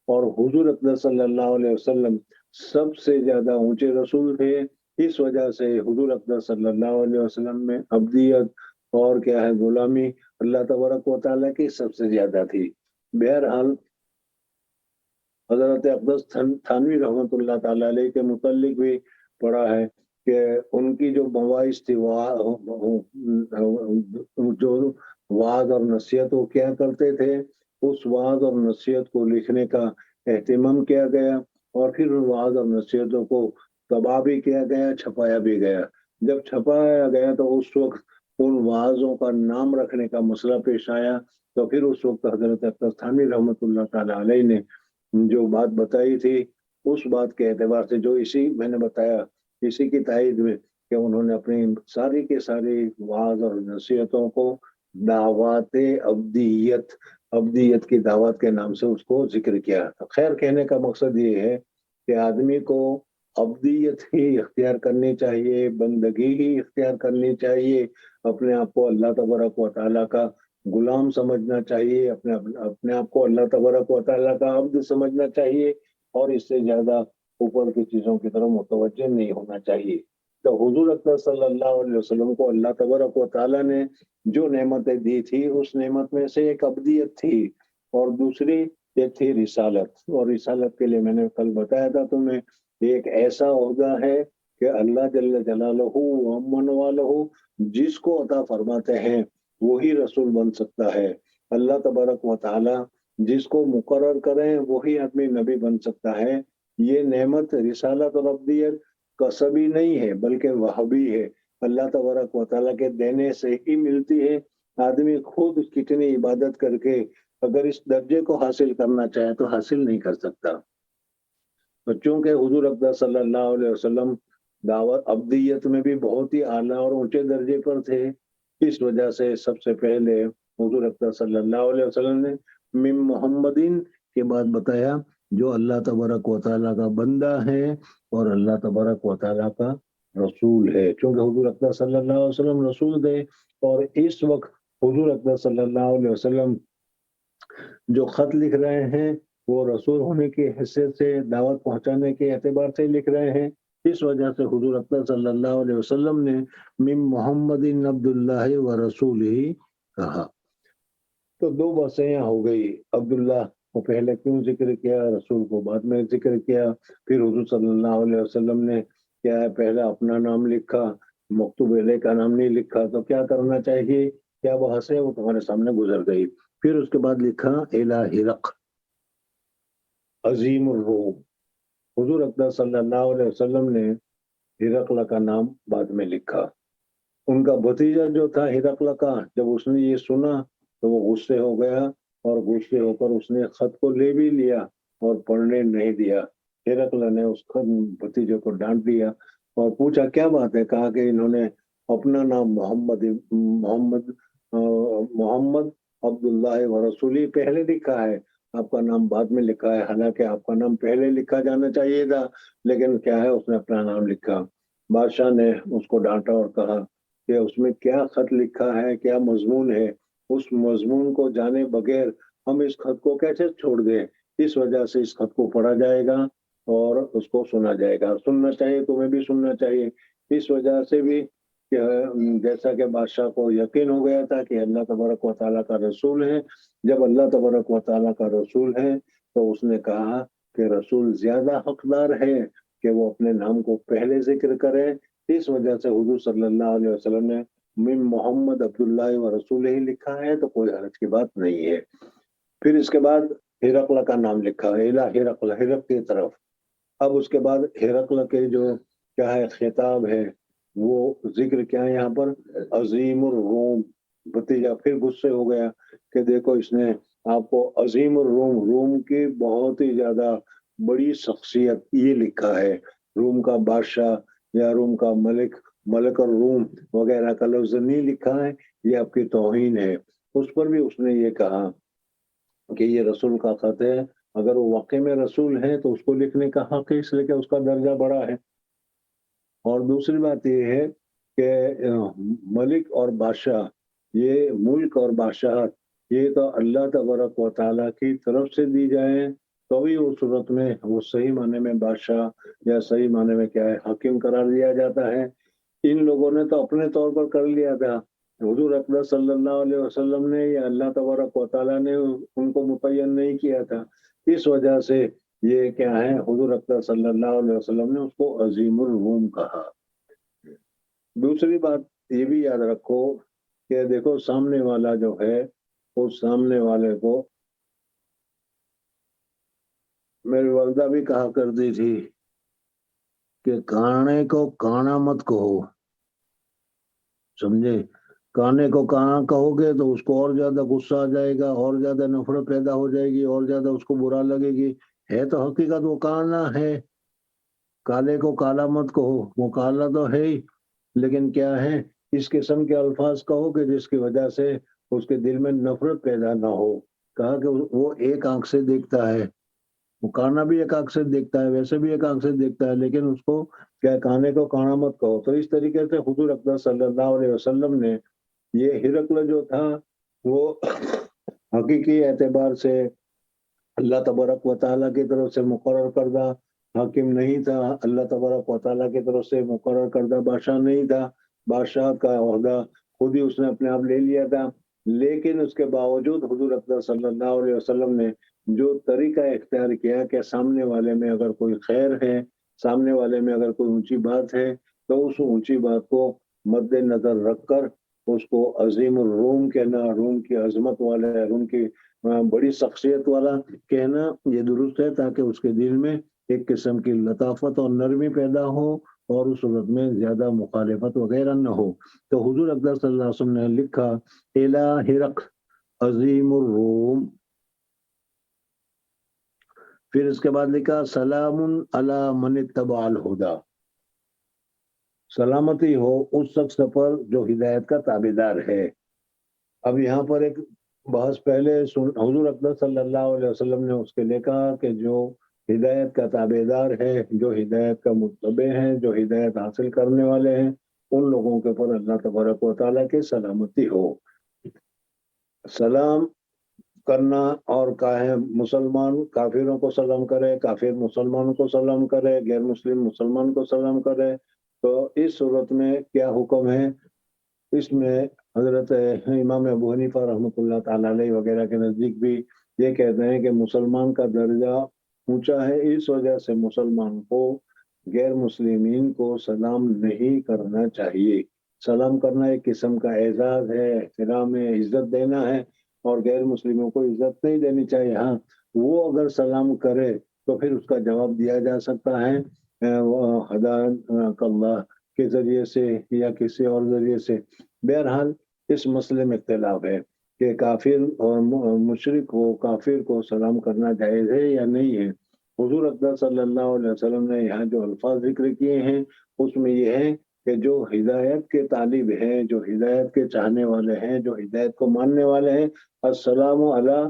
اور حضور اقدس صلی اللہ علیہ وسلم سب سے زیادہ اونچے رسول تھے، اس وجہ سے حضور اقدس صلی اللہ علیہ وسلم میں عبدیت اور کیا ہے غلامی اللہ تبارک و تعالیٰ کی سب سے زیادہ تھی۔ بہرحال حضرت اقدس تھانوی رحمۃ اللہ تعالیٰ علیہ کے متعلق بھی پڑھا ہے کہ ان کی جو مواعظ تھی، جو وعظ اور نصیحت وہ کیا کرتے تھے، اس وعظ اور نصیحت کو لکھنے کا اہتمام کیا گیا، اور پھر ان وعظ اور نصیحتوں کو طبع بھی کیا گیا، چھپایا بھی گیا۔ جب چھپایا گیا تو اس وقت ان وعظوں کا نام رکھنے کا مسئلہ پیش آیا، تو پھر اس وقت حضرت اقدس تھانوی رحمۃ اللہ تعالیٰ علیہ نے جو بات بتائی تھی، اس بات کے اعتبار سے جو اسی میں نے بتایا، اسی کی تائید میں کہ انہوں نے اپنی ساری کے ساری وعظ اور نصیحتوں کو دعوات عبدیت، عبدیت کی دعوت کے نام سے اس کو ذکر کیا۔ خیر کہنے کا مقصد یہ ہے کہ آدمی کو عبدیت ہی اختیار کرنی چاہیے، بندگی ہی اختیار کرنی چاہیے، اپنے آپ کو اللہ تبارک و تعالیٰ کا غلام سمجھنا چاہیے، اپنے آپ کو اللہ تبارک و تعالیٰ کا عبد سمجھنا چاہیے، اور اس سے زیادہ اوپر کی چیزوں کی طرف متوجہ نہیں ہونا چاہیے. تو حضور اکرم صلی اللہ علیہ وسلم کو اللہ تبارک و تعالیٰ نے جو نعمتیں دی تھی اس نعمت میں سے ایک ابدیت تھی اور دوسری ایک تھی رسالت. اور رسالت کے لیے میں نے کل بتایا تھا تمہیں ایک ایسا عہدہ ہے کہ اللہ جل جلالہ ومن والہ جس کو عطا فرماتے ہیں وہی رسول بن سکتا ہے. اللہ تبارک و تعالیٰ جس کو مقرر کریں وہی آدمی نبی بن سکتا ہے. یہ نعمت رسالت اور ابدیت کسبی نہیں ہے بلکہ وہبی ہے. اللہ تبارک و تعالیٰ کے دینے سے ہی ملتی ہے. آدمی خود کتنی عبادت کر کے اگر اس درجے کو حاصل کرنا چاہے تو حاصل نہیں کر سکتا. چونکہ حضور اکرم صلی اللہ علیہ وسلم دعوت ابدیت میں بھی بہت ہی اعلیٰ اور اونچے درجے پر تھے. اس وجہ سے سب سے پہلے حضور اکرم صلی اللہ علیہ وسلم نے من محمدین کے بعد بتایا جو اللہ تبارک و تعالیٰ کا بندہ ہے اور اللہ تبارک و تعالیٰ کا رسول ہے. چونکہ حضور اکرم صلی اللہ علیہ وسلم رسول تھے اور اس وقت حضور اکرم صلی اللہ علیہ وسلم جو خط لکھ رہے ہیں وہ رسول ہونے کی حیثیت سے دعوت پہنچانے کے اعتبار سے لکھ رہے ہیں. اس وجہ سے حضور اکرم صلی اللہ علیہ وسلم نے من محمد عبداللہ و رسول ہی کہا. تو دو باتیں یہاں ہو گئی. عبداللہ کو پہلے کیوں ذکر کیا, رسول کو بعد میں ذکر کیا. پھر حضور صلی اللہ علیہ وسلم نے کیا ہے پہلے اپنا نام لکھا, مکتوب الیہ کا نام نہیں لکھا. تو کیا کرنا چاہیے, کیا بحث ہے وہ تمہارے سامنے گزر گئی. پھر اس کے بعد لکھا الی ہرقل عظیم الروم. حضور اکرم صلی اللہ علیہ وسلم نے ہرقل کا نام بعد میں لکھا. ان کا بھتیجا جو تھا ہرقل کا, جب اس نے یہ سنا تو وہ غصے ہو گیا اور غصے ہو کر اس نے خط کو لے بھی لیا اور پڑھنے نہیں دیا. ہرقل نے اس بھتیجے کو ڈانٹ دیا اور پوچھا کیا بات ہے. کہا کہ انہوں نے اپنا نام محمد عبداللہ و رسولی پہلے لکھا ہے, آپ کا نام بعد میں لکھا ہے. حالانکہ آپ کا نام پہلے لکھا جانا چاہیے تھا, لیکن کیا ہے اس نے اپنا نام لکھا. بادشاہ نے اس کو ڈانٹا اور کہا کہ اس میں کیا خط لکھا ہے, کیا مضمون ہے, اس مضمون کو جانے بغیر ہم اس خط کو کیسے چھوڑ دیں. اس وجہ سے اس خط کو پڑھا جائے گا اور اس کو سنا جائے گا. سننا چاہیے, تمہیں بھی سننا چاہیے. اس وجہ سے بھی جیسا کہ بادشاہ کو یقین ہو گیا تھا کہ اللہ تبارک و تعالیٰ کا رسول ہے. جب اللہ تبارک و تعالیٰ کا رسول ہے تو اس نے کہا کہ رسول زیادہ حقدار ہے کہ وہ اپنے نام کو پہلے ذکر کرے. اس وجہ سے حضور صلی اللہ علیہ وسلم نے من محمد عبداللہ و رسول ہی لکھا ہے, تو کوئی حرج کی بات نہیں ہے. پھر اس کے بعد ہرقل کا نام لکھا الی ہرقل, ہرقل کی طرف. اب اس کے بعد ہرقل کے جو کیا ہے خطاب ہے وہ ذکر کیا ہے یہاں پر, عظیم الروم. بھتیجا پھر غصے ہو گیا کہ دیکھو اس نے آپ کو عظیم الروم, روم کی بہت ہی زیادہ بڑی شخصیت یہ لکھا ہے. روم کا بادشاہ یا روم کا ملک, ملک الروم وغیرہ کا لفظ نہیں لکھا ہے, یہ آپ کی توہین ہے. اس پر بھی اس نے یہ کہا کہ یہ رسول کا خط ہے, اگر وہ واقع میں رسول ہے تو اس کو لکھنے کا حق ہے, اس لیے کہ اس کا درجہ بڑا ہے. اور دوسری بات یہ ہے کہ ملک اور بادشاہ, یہ ملک اور بادشاہت یہ تو اللہ تبارک و تعالیٰ کی طرف سے دی جائیں توہی اس صورت میں وہ صحیح معنی میں بادشاہ یا صحیح معنی میں کیا ہے حاکم قرار دیا جاتا ہے. ان لوگوں نے تو اپنے طور پر کر لیا تھا. حضور اکرم صلی اللہ علیہ وسلم نے یا اللہ تبارک و تعالیٰ نے ان کو متعین نہیں کیا تھا. اس وجہ سے یہ کیا ہے حضور اکرم صلی اللہ علیہ وسلم نے اس کو عظیم الروم کہا. دوسری بات یہ بھی یاد رکھو کہ دیکھو سامنے والا جو ہے اس سامنے والے کو, میری والدہ بھی کہا کرتی تھی کہ کانے کو کانا مت کہو, سمجھے. کانے کو کانا کہو گے تو اس کو اور زیادہ غصہ آ جائے گا, اور زیادہ نفرت پیدا ہو جائے گی, اور زیادہ اس کو برا لگے گی. ہے تو حقیقت وہ کانا ہے. کالے کو کالا مت کہو, وہ کالا تو ہے ہی, لیکن کیا ہے اس قسم کے الفاظ کہو کہ جس کی وجہ سے اس کے دل میں نفرت پیدا نہ ہو. کہا کہ وہ ایک آنکھ سے دیکھتا ہے, وہ کانا بھی ایک آنکھ سے دیکھتا ہے, ویسے بھی ایک آنکھ سے دیکھتا ہے, لیکن اس کو کیا کانے کو کانا مت کہو. تو اس طریقے سے حضور اکرم صلی اللہ علیہ وسلم نے یہ ہرقل جو تھا وہ حقیقی اعتبار سے اللہ تبارک و تعالیٰ کی طرف سے مقرر کردہ حاکم نہیں تھا، اللہ تبارک و تعالیٰ کی طرف سے مقرر کردہ بادشاہ نہیں تھا، بادشاہ کا عہدہ خود ہی اس نے اپنے آپ لے لیا تھا، لیکن اس کے باوجود حضور اکرم صلی اللہ علیہ وسلم نے جو طریقہ اختیار کیا کہ سامنے والے میں اگر کوئی خیر ہے، سامنے والے میں اگر کوئی اونچی بات ہے تو اس اونچی بات کو مد نظر رکھ کر اس کو عظیم الروم کہنا، روم کی عظمت والا ہے، روم کی بڑی شخصیت والا کہنا یہ درست ہے، تاکہ اس کے دل میں ایک قسم کی لطافت اور نرمی پیدا ہو اور اس صورت میں زیادہ مخالفت وغیرہ نہ ہو۔ تو حضور اکرم صلی اللہ علیہ وسلم نے لکھا الی ہرق عظیم الروم، پھر اس کے بعد لکھا سلام علی من اتبع الہدی، سلامتی ہو اس شخص پر جو ہدایت کا تابعدار ہے۔ اب یہاں پر ایک بحث پہلے حضور اکرم صلی اللہ علیہ وسلم نے اس کے لیے کہا کہ جو ہدایت کا تابعدار ہے، جو ہدایت کا متبع ہے، جو ہدایت حاصل کرنے والے ہیں، ان لوگوں کے اوپر اللہ تبارک و تعالیٰ کی سلامتی ہو۔ سلام کرنا اور کہے مسلمان کافروں کو سلام کرے، کافر مسلمانوں کو سلام کرے، غیر مسلم مسلمان کو سلام کرے، تو اس صورت میں کیا حکم ہے؟ اس میں حضرت امام ابو حنیفہ رحمۃ اللہ تعالیٰ علیہ وغیرہ کے نزدیک بھی یہ کہتے ہیں کہ مسلمان کا درجہ اونچا ہے، اس وجہ سے مسلمان کو غیر مسلمین کو سلام نہیں کرنا چاہیے۔ سلام کرنا ایک قسم کا اعزاز ہے، احترام ہے، عزت دینا ہے، اور غیر مسلموں کو عزت نہیں دینی چاہیے۔ ہاں وہ اگر سلام کرے تو پھر اس کا جواب دیا جا سکتا ہے ہدایت اللہ کے ذریعے سے یا کسی اور ذریعے سے۔ بہرحال اس مسئلے میں اختلاف ہے کہ کافر اور مشرک کو، کافر کو سلام کرنا جائز ہے یا نہیں ہے۔ حضور اکرم صلی اللہ علیہ وسلم نے یہاں جو الفاظ ذکر کیے ہیں اس میں یہ ہے کہ جو ہدایت کے طالب ہیں، جو ہدایت کے چاہنے والے ہیں، جو ہدایت کو ماننے والے ہیں، السلام علی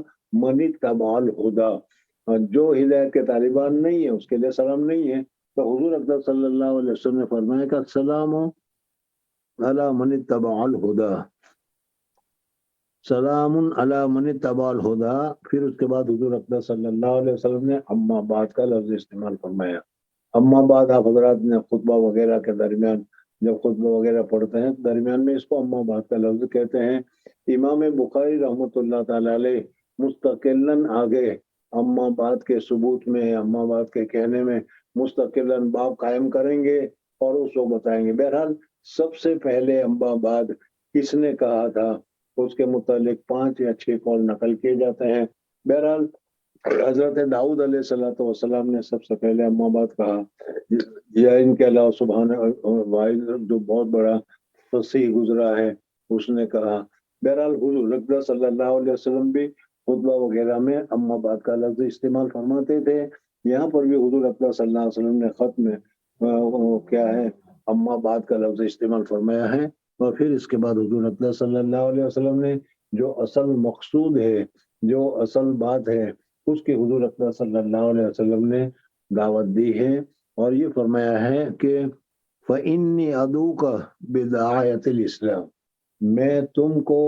من اتبع الہدی، جو ہدایت کے طالبان نہیں ہیں اس کے لیے سلام نہیں ہے۔ تو حضور اکرم صلی اللہ علیہ وسلم نے فرمایا کہ السلام علی من اتبع الہدی، سلام علی من اتبع الہدی، پھر اس کے بعد حضور اکرم صلی اللہ علیہ وسلم نے اما بعد کا لفظ استعمال فرمایا۔ اما بعد آپ حضرات نے خطبہ وغیرہ کے درمیان جب خطبہ وغیرہ پڑھتے ہیں درمیان میں اس کو اما بعد کا لفظ کہتے ہیں۔ امام بخاری رحمۃ اللہ تعالی علیہ مستقلاً آگے اما بعد کے ثبوت میں، اما بعد کے کہنے میں مستقلاً باب قائم کریں گے اور اس کو بتائیں گے۔ بہرحال سب سے پہلے اما بعد کس نے کہا تھا اس کے متعلق 5 یا 6 قول نقل کیے جاتے ہیں۔ بہرحال حضرت داؤد علیہ الصلوۃ والسلام نے سب سے پہلے اما بعد کہا، یا ان کے علاوہ سبحان واحد جو بہت بڑا فصیح گزرا ہے اس نے کہا۔ بہرحال حضور اکرم صلی اللہ علیہ وسلم بھی خطبہ وغیرہ میں اما بعد کا لفظ استعمال فرماتے تھے۔ یہاں پر بھی حضور اکرم صلی اللہ علیہ وسلم نے خط میں کیا ہے اما بعد کا لفظ استعمال فرمایا ہے، اور پھر اس کے بعد حضور اکرم صلی اللہ علیہ وسلم نے جو اصل مقصود ہے، جو اصل بات ہے، اس کی حضور اکرم صلی اللہ علیہ وسلم نے دعوت دی ہے، اور یہ فرمایا ہے کہ فَإِنِّي أَدْعُوكَ بِدَعَايَةِ الْإِسْلَامِ، میں تم کو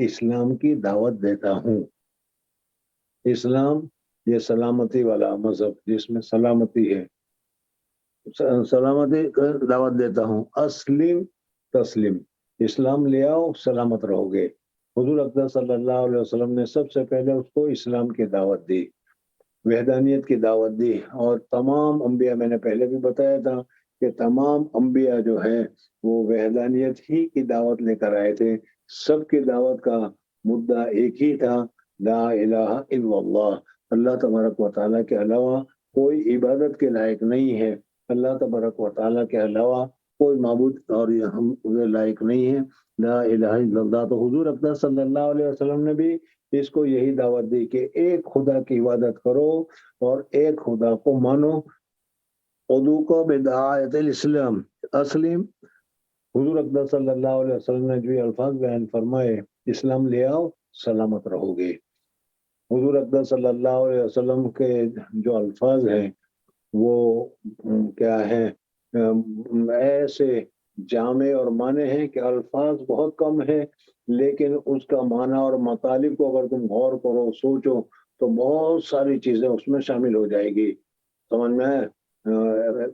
اسلام کی دعوت دیتا ہوں۔ اسلام یہ سلامتی والا مذہب جس میں سلامتی ہے، سلامتی کا دعوت دیتا ہوں۔ اسلم تسلم، اسلام لے آؤ سلامت رہو گے۔ حضور اکرم صلی اللہ علیہ وسلم نے سب سے پہلے اس کو اسلام کی دعوت دی، وحدانیت کی دعوت دی، اور تمام انبیاء، میں نے پہلے بھی بتایا تھا کہ تمام انبیاء جو ہے وہ وحدانیت ہی کی دعوت لے کر آئے تھے۔ سب کی دعوت کا مدعا ایک ہی تھا، لا الہ الا اللہ، اللہ تبارک و تعالیٰ کے علاوہ کوئی عبادت کے لائق نہیں ہے، اللہ تبارک و تعالیٰ کے علاوہ کوئی معبود اور ہم لائق نہیں ہے، لا الہ الا اللہ۔ تو حضور اکرم صلی اللہ علیہ وسلم نے بھی اس کو یہی دعوت دی کہ ایک خدا کی عبادت کرو اور ایک خدا کو مانو۔ ادعوک بدعایت الاسلام اسلم، حضور اکرم صلی اللہ علیہ وسلم نے جو الفاظ بیان فرمائے، اسلام لے آؤ سلامت رہو گے۔ حضور اکرم صلی اللہ علیہ وسلم کے جو الفاظ ہیں وہ کیا ہیں، ایسے جامع اور معنی ہیں کہ الفاظ بہت کم ہیں، لیکن اس کا معنی اور مطالب کو اگر تم غور کرو، سوچو، تو بہت ساری چیزیں اس میں شامل ہو جائے گی. سمجھ میں آیا؟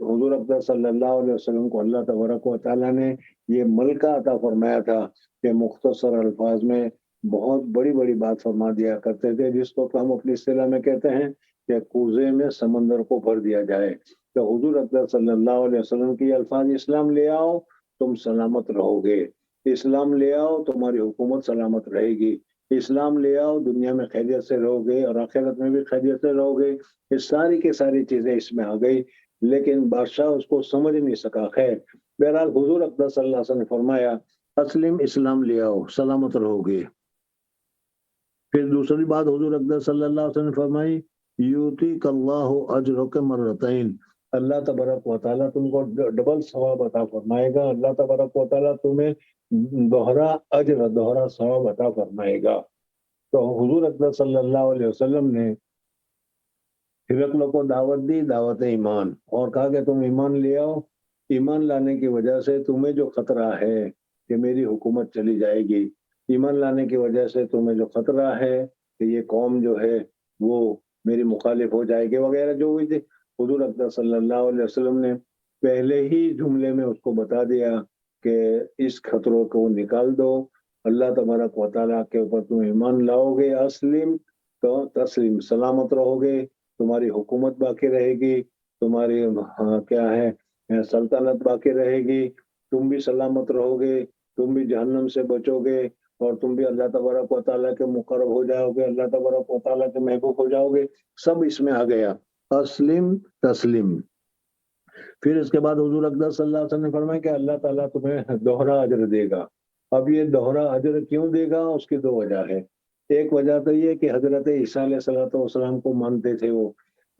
حضور اقدس صلی اللہ علیہ وسلم کو اللہ تبارک و تعالیٰ نے یہ ملکہ عطا فرمایا تھا کہ مختصر الفاظ میں بہت بڑی بڑی بات فرما دیا کرتے تھے، جس کو ہم اپنی اصطلاح میں کہتے ہیں کہ کوزے میں سمندر کو بھر دیا جائے. تو حضور اقدس صلی اللہ علیہ وسلم کی الفاظ، اسلام لے آؤ تم سلامت رہو گے، اسلام لے آؤ تمہاری حکومت سلامت رہے گی، اسلام لے آؤ دنیا میں خیریت سے رہو گے اور آخرت میں بھی خیریت سے رہو گے. یہ ساری کی ساری چیزیں اس میں آ گئی، لیکن بادشاہ اس کو سمجھ نہیں سکا. خیر بہرحال حضور اقدس صلی اللہ علیہ وسلم نے فرمایا اسلم، اسلام لے آؤ سلامت رہو گے. پھر دوسری بات حضور اقدس صلی اللہ علیہ وسلم نے فرمائی یوتیک اللہ اجرک مرتین، اللہ تبارک و تعالیٰ تم کو ڈبل ثواب عطا فرمائے گا، اللہ تبارک و تعالیٰ تمہیں دوہرا اجر، دوہرا ثواب عطا فرمائے گا. تو حضور اقدس صلی اللہ علیہ وسلم نے ہرقل کو دعوت دی، دعوت ایمان، اور کہا کہ تم ایمان لے آؤ. ایمان لانے کی وجہ سے تمہیں جو خطرہ ہے کہ میری حکومت چلی جائے گی، ایمان لانے کی وجہ سے تمہیں جو خطرہ ہے کہ یہ قوم جو ہے وہ میری مخالف ہو جائے گی وغیرہ جو ہوئی تھی، حضور اقدس صلی اللہ علیہ وسلم نے پہلے ہی جملے میں اس کو بتا دیا کہ اس خطروں کو نکال دو، اللہ تبارک و تعالیٰ کے اوپر تم ایمان لاؤ گے، اسلم تو تسلیم، سلامت رہو گے، تمہاری حکومت باقی رہے گی، تمہاری کیا ہے سلطنت باقی رہے گی، تم بھی سلامت رہو گے، تم بھی جہنم سے بچو گے، اور تم بھی اللہ تبارک و تعالیٰ کے مقرب ہو جاؤ گے، اللہ تبارک و تعالیٰ کے محبوب ہو جاؤ گے. سب اس میں آ گیا، اسلم تسلیم. پھر اس کے بعد حضور اقدس صلی اللہ علیہ وسلم نے فرمایا کہ اللہ تعالیٰ تمہیں دوہرا اجر دے گا. اب یہ دوہرا اجر کیوں دے گا؟ اس کی دو وجہ ہے. ایک وجہ تو یہ کہ حضرت عیسیٰ علیہ السلام کو مانتے تھے وہ،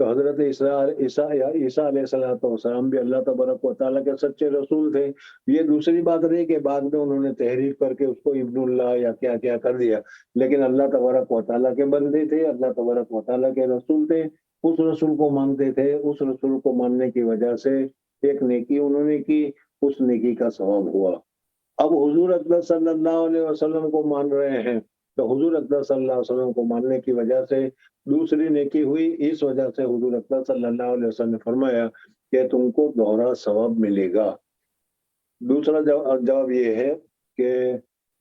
تو حضرت عیسیٰ علیہ السلام بھی اللہ تبارک و تعالیٰ کے سچے رسول تھے. یہ دوسری بات رہی کہ بعد میں انہوں نے تحریف کر کے اس کو ابن اللہ یا کیا کیا کر دیا، لیکن اللہ تبارک و تعالیٰ کے بندے تھے، اللہ تبارک و تعالیٰ کے رسول تھے، اس رسول کو مانتے تھے. اس رسول کو ماننے کی وجہ سے ایک نیکی انہوں نے کی، اس نیکی کا ثواب ہوا. اب حضور اقدس صلی اللہ علیہ وسلم کو مان رہے ہیں، تو حضور اقدس صلی اللہ علیہ وسلم کو ماننے کی وجہ سے دوسری نیکی ہوئی. اس وجہ سے حضور اقدس صلی اللہ علیہ وسلم نے فرمایا کہ تم کو دوہرا ثواب ملے گا. دوسرا جواب یہ ہے کہ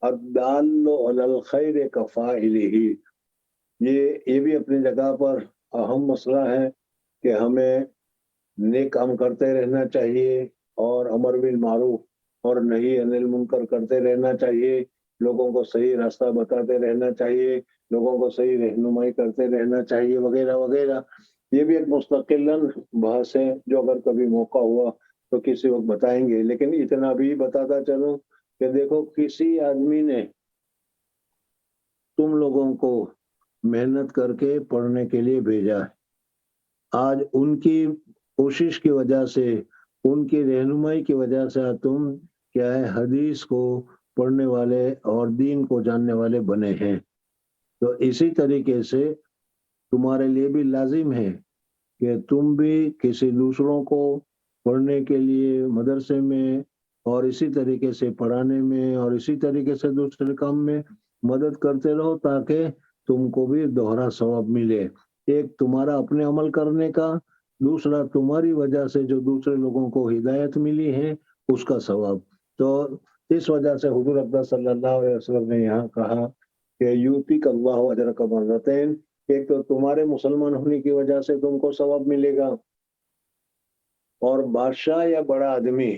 الدال علی الخیر کفاعلہ، یہ بھی اپنی جگہ پر اہم مسئلہ ہے کہ ہمیں نیک کام کرتے رہنا چاہیے اور امر بالمعروف اور نہی عن المنکر کرتے رہنا چاہیے، لوگوں کو صحیح راستہ بتاتے رہنا چاہیے، لوگوں کو صحیح رہنمائی کرتے رہنا چاہیے وغیرہ وغیرہ. یہ بھی ایک مستقل بحث ہے جو اگر کبھی موقع ہوا تو کسی وقت بتائیں گے. لیکن اتنا بھی بتاتا چلوں کہ دیکھو کسی آدمی نے تم لوگوں کو محنت کر کے پڑھنے کے لیے بھیجا ہے، آج ان کی کوشش کی وجہ سے، ان کی رہنمائی کی وجہ سے تم کیا ہے حدیث کو پڑھنے والے اور دین کو جاننے والے بنے ہیں. تو اسی طریقے سے تمہارے لیے بھی لازم ہے کہ تم بھی کسی دوسروں کو پڑھنے کے لیے مدرسے میں اور اسی طریقے سے پڑھانے میں اور اسی طریقے سے دوسرے کام میں مدد کرتے رہو تاکہ تم کو بھی دوہرا ثواب ملے. ایک تمہارا اپنے عمل کرنے کا، دوسرا تمہاری وجہ سے جو دوسرے لوگوں کو ہدایت ملی ہے اس کا ثواب. تو اس وجہ سے حضور اقدس صلی اللہ علیہ وسلم نے یہاں کہا کہ یوتیک اللہ اجرک مرتین، ایک تو تمہارے مسلمان ہونے کی وجہ سے تم کو ثواب ملے گا، اور بادشاہ یا بڑا آدمی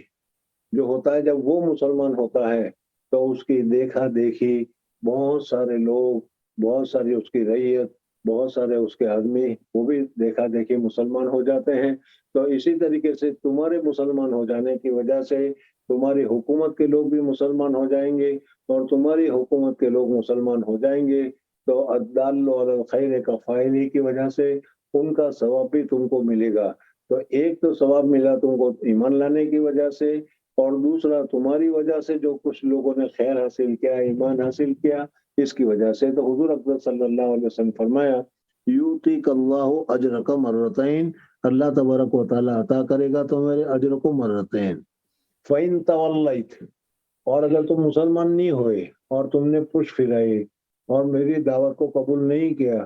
جو ہوتا ہے جب وہ مسلمان ہوتا ہے تو اس کی دیکھا دیکھی بہت سارے لوگ، بہت ساری اس کی رعیت، بہت سارے اس کے آدمی وہ بھی دیکھا دیکھی مسلمان ہو جاتے ہیں. تو اسی طریقے سے تمہارے مسلمان ہو جانے کی وجہ سے تمہاری حکومت کے لوگ بھی مسلمان ہو جائیں گے اور تمہاری حکومت کے لوگ مسلمان ہو جائیں گے. تو الدال علی الخیر کفاعلہ کی وجہ سے ان کا ثواب بھی تم کو ملے گا. تو ایک تو ثواب ملا تم کو ایمان لانے کی وجہ سے، اور دوسرا تمہاری وجہ سے جو کچھ لوگوں نے خیر حاصل کیا، ایمان حاصل کیا، اس کی وجہ سے. تو حضور اقدس صلی اللہ علیہ وسلم فرمایا یوتیک اللہ اجرک مرتین، اللہ تبارک و تعالیٰ عطا کرے گا تو میرے اجر کو مرتین. فَإِن تَوَلَّيْتَ، اور اگر تم مسلمان نہیں ہوئے اور تم نے پش پھرائی اور میری دعوت کو قبول نہیں کیا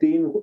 3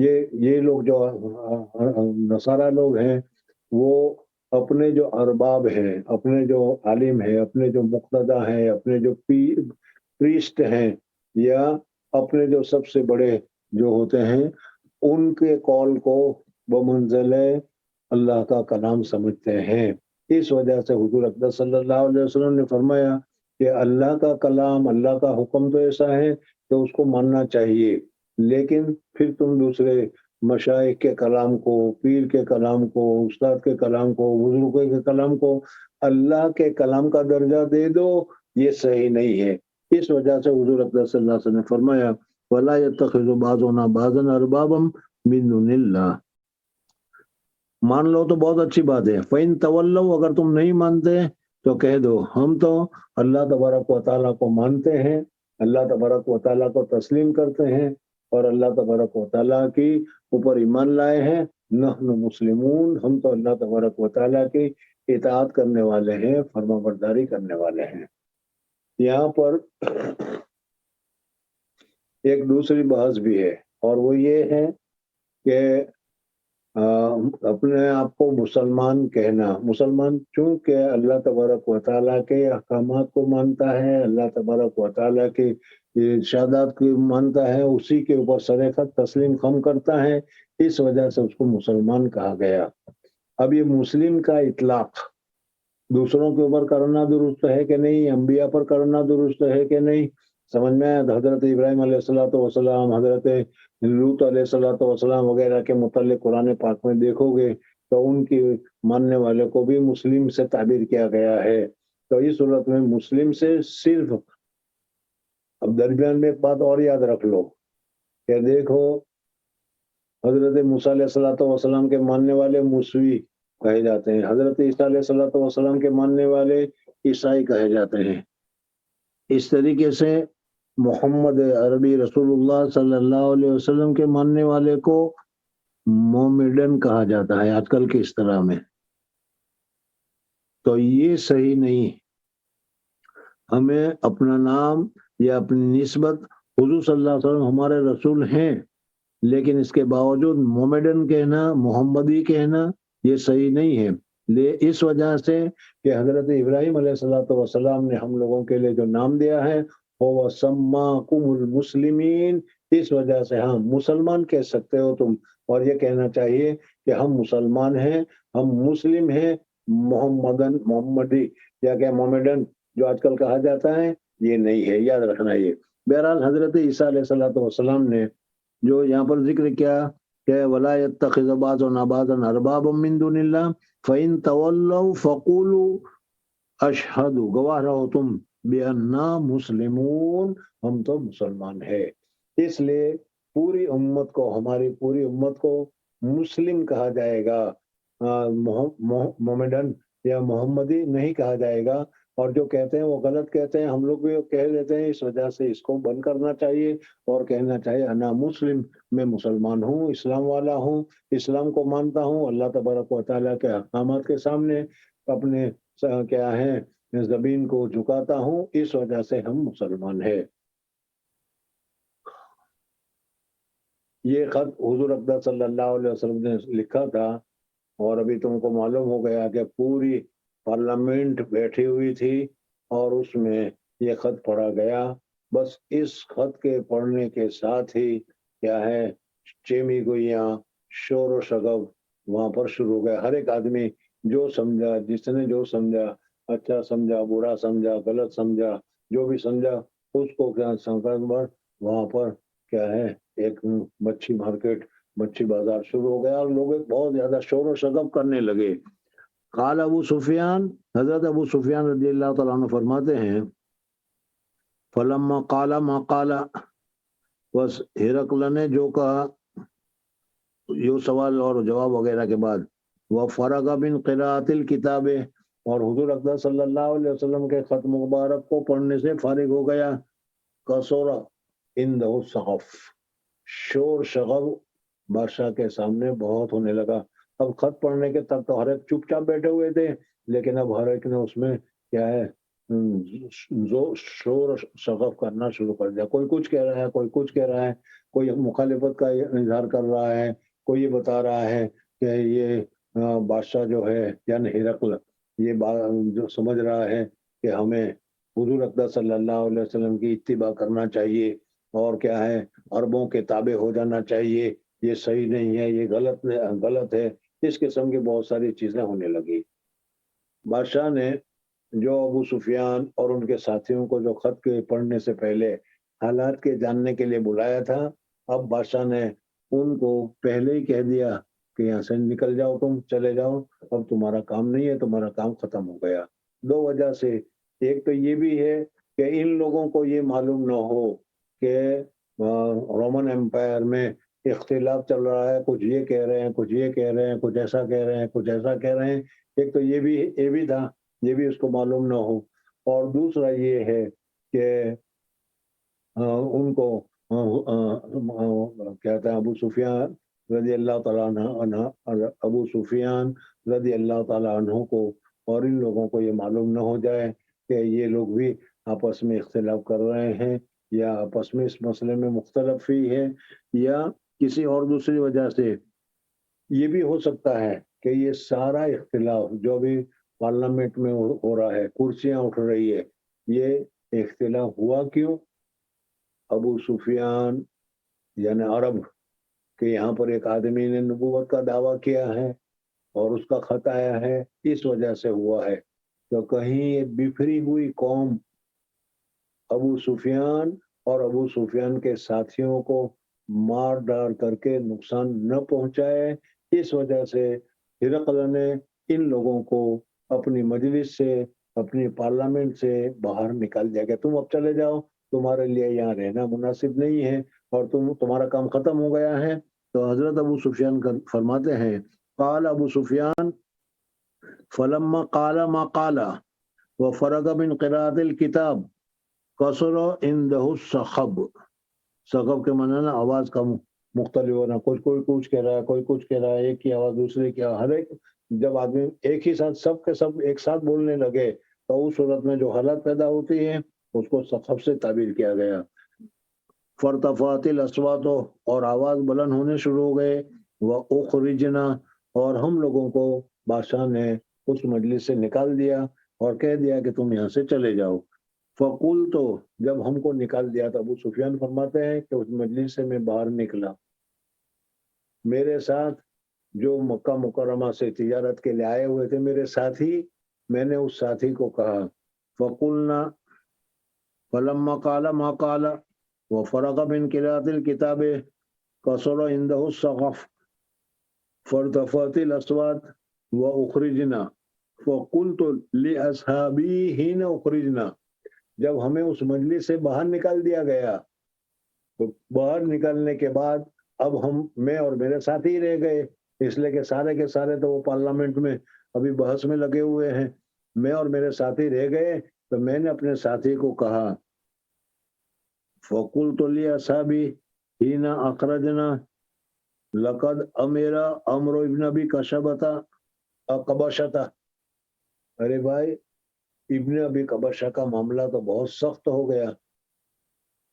یہ لوگ جو نصارہ لوگ ہیں وہ اپنے جو ارباب ہیں، اپنے جو عالم ہیں، اپنے جو مقتدی ہیں، اپنے جو پریسٹ ہیں، یا اپنے جو سب سے بڑے جو ہوتے ہیں، ان کے قول کو بمنزل اللہ کا کلام سمجھتے ہیں۔ اس وجہ سے حضور اقدس صلی اللہ علیہ وسلم نے فرمایا کہ اللہ کا کلام، اللہ کا حکم تو ایسا ہے کہ اس کو ماننا چاہیے، لیکن پھر تم دوسرے مشائخ کے کلام کو، پیر کے کلام کو، استاد کے کلام کو، بزرگوں کے کلام کو اللہ کے کلام کا درجہ دے دو، یہ صحیح نہیں ہے۔ اس وجہ سے حضور اقدس صلی اللہ علیہ وسلم نے فرمایا وَلَا يَتَّخِذُ بَعْضُنَا بَعْضًا أَرْبَابًا مِن دُونِ اللَّهِ، مان لو تو بہت اچھی بات ہے، فَإِن تَوَلَّوْا، اگر تم نہیں مانتے تو کہہ دو ہم تو اللہ تبارک و تعالیٰ کو مانتے ہیں، اللہ تبارک و تعالیٰ کو تسلیم کرتے ہیں، اور اللہ تبارک و تعالیٰ کی اوپر ایمان لائے ہیں، نحن مسلمون، ہم تو اللہ تبارک و تعالیٰ کی اطاعت کرنے والے ہیں، فرما برداری کرنے والے ہیں۔ یہاں پر ایک دوسری بحث بھی ہے، اور وہ یہ ہے کہ اپنے آپ کو مسلمان کہنا، مسلمان چونکہ اللہ تبارک و تعالیٰ کے احکامات کو مانتا ہے، اللہ تبارک و تعالیٰ کے ارشادات کو مانتا ہے، اسی کے اوپر سرخط تسلیم خم کرتا ہے، اس وجہ سے اس کو مسلمان کہا گیا۔ اب یہ مسلم کا اطلاق دوسروں کے اوپر کرنا درست ہے کہ نہیں، انبیاء پر کرنا درست ہے کہ نہیں، سمجھ میں آیا؟ حضرت ابراہیم علیہ السلام، حضرت لوط علیہ السلام وغیرہ کے متعلق قرآن پاک میں دیکھو گے تو ان کی ماننے والے کو بھی مسلم سے تعبیر کیا گیا ہے۔ تو اس صورت میں مسلم سے صرف، اب درمیان میں ایک بات اور یاد رکھ لو کہ دیکھو حضرت موسیٰ علیہ السلام کے ماننے والے موسوی کہے جاتے ہیں، حضرت عیسیٰ علیہ السلام کے ماننے والے عیسائی کہے جاتے ہیں۔ اس طریقے سے محمد عربی رسول اللہ صلی اللہ علیہ وسلم کے ماننے والے کو مومڈن کہا جاتا ہے آج کل کی اصطلاح میں۔ تو یہ صحیح نہیں، ہمیں اپنا نام یا اپنی نسبت، حضور صلی اللہ علیہ وسلم ہمارے رسول ہیں، لیکن اس کے باوجود مومڈن کہنا، محمدی کہنا یہ صحیح نہیں ہے۔ اس وجہ سے کہ حضرت ابراہیم علیہ السلام نے ہم لوگوں کے لیے جو نام دیا ہے وہ سماکم المسلمین، اس وجہ سے ہاں مسلمان کہہ سکتے ہو تم، اور یہ کہنا چاہیے کہ ہم مسلمان ہیں، ہم مسلم ہیں، محمدی یا کہ مومڈن جو آج کل کہا جاتا ہے یہ نہیں ہے، یاد رکھنا یہ۔ بہرحال حضرت عیسیٰ علیہ السلام نے جو یہاں پر ذکر کیا کہ وَلَا يَتَّخِذَ بَعْضُنَا بَعْضًا أَرْبَابًا مِن دُونِ اللَّهِ فَإِن تَوَلَّوْا فَقُولُوا أَشْهَدُوا، گواہ رہو تم بِأَنَّا مسلمون، ہم تو مسلمان ہیں۔ اس لیے پوری امت کو، ہماری پوری امت کو مسلم کہا جائے گا، مومڈن یا محمدی نہیں کہا جائے گا، اور جو کہتے ہیں وہ غلط کہتے ہیں، ہم لوگ بھی کہہ دیتے ہیں، اس وجہ سے اس کو بند کرنا چاہیے اور کہنا چاہیے انا مسلم، میں مسلمان ہوں، اسلام والا ہوں، اسلام کو مانتا ہوں، اللہ تبارک و تعالیٰ کے احکامات کے سامنے اپنے کیا ہے زمین کو جھکاتا ہوں، اس وجہ سے ہم مسلمان ہیں۔ یہ خط حضور اقدس صلی اللہ علیہ وسلم نے لکھا تھا، اور ابھی تم کو معلوم ہو گیا کہ پوری پارلیمنٹ بیٹھی ہوئی تھی اور اس میں یہ خط پڑھا گیا۔ بس اس خط کے پڑھنے کے ساتھ ہی کیا ہے چیمی گوئیاں، شور و شغب وہاں پر شروع ہو گیا۔ ہر ایک آدمی جو سمجھا، جس نے جو سمجھا، اچھا سمجھا، برا سمجھا، غلط سمجھا، جو بھی سمجھا اس کو کیا وہاں پر کیا ہے ایک مچھی مارکیٹ، مچھی بازار شروع ہو گیا، اور لوگ بہت زیادہ شور و شغب کرنے لگے۔ قال ابو سفیان، حضرت ابو سفیان رضی اللہ تعالیٰ عنہ فرماتے ہیں فلما قال ما قال، بس ہرقل نے جو کہا یہ سوال اور جواب وغیرہ کے بعد، وفرغ من قراءۃ الکتاب، اور حضور اقدس صلی اللہ علیہ وسلم کے خط مبارک کو پڑھنے سے فارغ ہو گیا، کسورہ عندہ الصحف، شور شغب بادشاہ کے سامنے بہت ہونے لگا۔ اب خط پڑھنے کے تک تو ہر ایک چپ چاپ بیٹھے ہوئے تھے، لیکن اب ہر ایک نے اس میں کیا ہے شور شغف کرنا شروع کر دیا. کوئی کچھ کہہ رہا ہے، کوئی کچھ کہہ رہا ہے، کوئی مخالفت کا اظہار کر رہا ہے، کوئی یہ بتا رہا ہے کہ یہ بادشاہ جو ہے یعنی ہرقل یہ جو سمجھ رہا ہے کہ ہمیں حضور اقدس صلی اللہ علیہ وسلم کی اتباع کرنا چاہیے اور کیا ہے عربوں کے تابع ہو جانا چاہیے، یہ صحیح نہیں ہے، یہ غلط ہے. اس قسم کی بہت ساری چیزیں ہونے لگی. بادشاہ نے جو ابو سفیان اور ان کے ساتھیوں کو جو خط کے پڑھنے سے پہلے حالات کے جاننے کے لیے بلایا تھا، اب بادشاہ نے ان کو پہلے ہی کہہ دیا کہ یہاں سے نکل جاؤ، تم چلے جاؤ، اب تمہارا کام نہیں ہے، تمہارا کام ختم ہو گیا. دو وجہ سے، ایک تو یہ بھی ہے کہ ان لوگوں کو یہ معلوم نہ ہو کہ رومن امپائر میں اختلاف چل رہا ہے، کچھ یہ کہہ رہے ہیں، کچھ یہ کہہ رہے ہیں، کچھ ایسا کہہ رہے ہیں، کچھ ایسا کہہ رہے ہیں. ایک تو یہ بھی تھا، یہ بھی اس کو معلوم نہ ہو. اور دوسرا یہ ہے کہ ان کو کہتے ہیں ابو سفیان رضی اللہ تعالیٰ عنہ ابو سفیان رضی اللہ تعالیٰ عنہ کو اور ان لوگوں کو یہ معلوم نہ ہو جائے کہ یہ لوگ بھی آپس میں اختلاف کر رہے ہیں یا آپس میں اس مسئلے میں مختلف ہی ہے، یا کسی اور دوسری وجہ سے یہ بھی ہو سکتا ہے کہ یہ سارا اختلاف جو بھی پارلیمنٹ میں ہو رہا ہے، کرسیاں اٹھ رہی ہے، یہ اختلاف ہوا کیوں؟ ابو سفیان یعنی عرب کہ یہاں پر ایک آدمی نے نبوت کا دعویٰ کیا ہے اور اس کا خط آیا ہے، اس وجہ سے ہوا ہے. تو کہیں یہ بکھری ہوئی قوم ابو سفیان اور ابو سفیان کے ساتھیوں کو مار ڈال کر کے نقصان نہ پہنچائے، اس وجہ سے ہرقل نے ان لوگوں کو اپنی مجلس سے، اپنی پارلیمنٹ سے باہر نکال دیا کہ تم اب چلے جاؤ، تمہارے لیے یہاں رہنا مناسب نہیں ہے اور تمہارا کام ختم ہو گیا ہے. تو حضرت ابو سفیان فرماتے ہیں قال ابو سفیان فلما قال ما قال وفرغ من قراءة الكتاب قصر عنده الصخب. صخب کے معنی نا آواز کا مختلف ہونا، کوئی کچھ کہہ رہا ہے، کوئی کچھ کہہ رہا ہے، ایک کی آواز دوسرے کی آواز، ہر ایک جب آدمی ایک ہی ساتھ سب کے سب ایک ساتھ بولنے لگے تو اس صورت میں جو حالت پیدا ہوتی ہے اس کو صخب سے تعبیر کیا گیا. فرتفعت الاصوات اور آواز بلند ہونے شروع ہو گئے، واخرجنا اور ہم لوگوں کو بادشاہ نے اس مجلس سے نکال دیا اور کہہ دیا کہ تم یہاں سے چلے جاؤ. فقلت جب ہم کو نکال دیا تو ابو سفیان فرماتے ہیں کہ اس مجلس سے میں باہر نکلا، میرے ساتھ جو مکہ مکرمہ سے تجارت کے لیے آئے ہوئے تھے میرے ساتھی، میں نے اس ساتھی کو کہا فقلنا فلما قال ما قال وفرغ من قراءة الكتاب قصر عنده السقف فارتفعت الأصوات وأخرجنا فقلت لأصحابي حين أخرجنا. جب ہمیں اس مجلس سے باہر نکال دیا گیا تو باہر نکالنے کے بعد اب میں اور میرے ساتھی رہ گئے، اس لیے کہ سارے کے سارے تو وہ پارلیمنٹ میں ابھی بحث میں لگے ہوئے ہیں، میں اور میرے ساتھی رہ گئے. تو میں نے اپنے ساتھی کو کہا فقلت لأصحابي حين أخرجنا لقد أمر عمرو ابن أبي قبشة. ارے بھائی ابن ابی قبشہ کا معاملہ تو بہت سخت ہو گیا.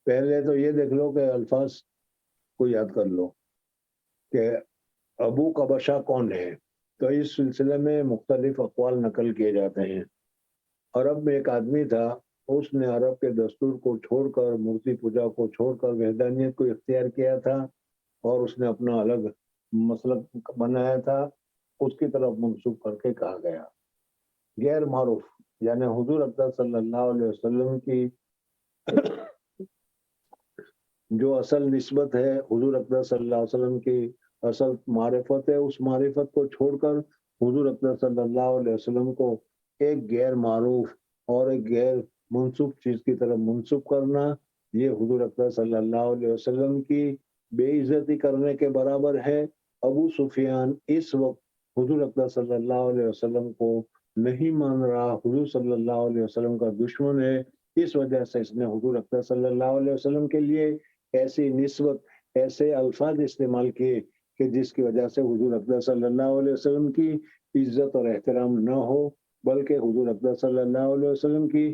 پہلے تو یہ دیکھ لو کہ الفاظ کو یاد کر لو کہ ابو قبشہ کون ہے. تو اس سلسلے میں مختلف اقوال نقل کیے جاتے ہیں. عرب میں ایک آدمی تھا، اس نے عرب کے دستور کو چھوڑ کر، مورتی پوجا کو چھوڑ کر وحدانیت کو اختیار کیا تھا اور اس نے اپنا الگ مسلک بنایا تھا، اس کی طرف منسوب کر کے کہا گیا. غیر معروف یعنی حضور اقدس صلی اللہ علیہ وسلم کی جو اصل نسبت ہے، حضور اقدس صلی اللہ علیہ وسلم کی اصل معرفت ہے، اس معرفت کو چھوڑ کر حضور اقدس صلی اللہ علیہ وسلم کو ایک غیر معروف اور ایک غیر منسوب چیز کی طرف منسوب کرنا، یہ حضور اقدس صلی اللہ علیہ وسلم کی بے عزتی کرنے کے برابر ہے. ابو سفیان اس وقت حضور اقدس صلی اللہ علیہ وسلم کو نہیں مان رہا، حضور صلی اللہ علیہ وسلم کا دشمن ہے، اس وجہ سے اس نے حضور اقدس صلی اللہ علیہ وسلم کے لیے ایسی نسبت، ایسے الفاظ استعمال کیے کہ جس کی وجہ سے حضور اقدس صلی اللہ علیہ وسلم کی عزت اور احترام نہ ہو، بلکہ حضور اقدس صلی اللہ علیہ وسلم کی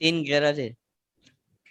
3:11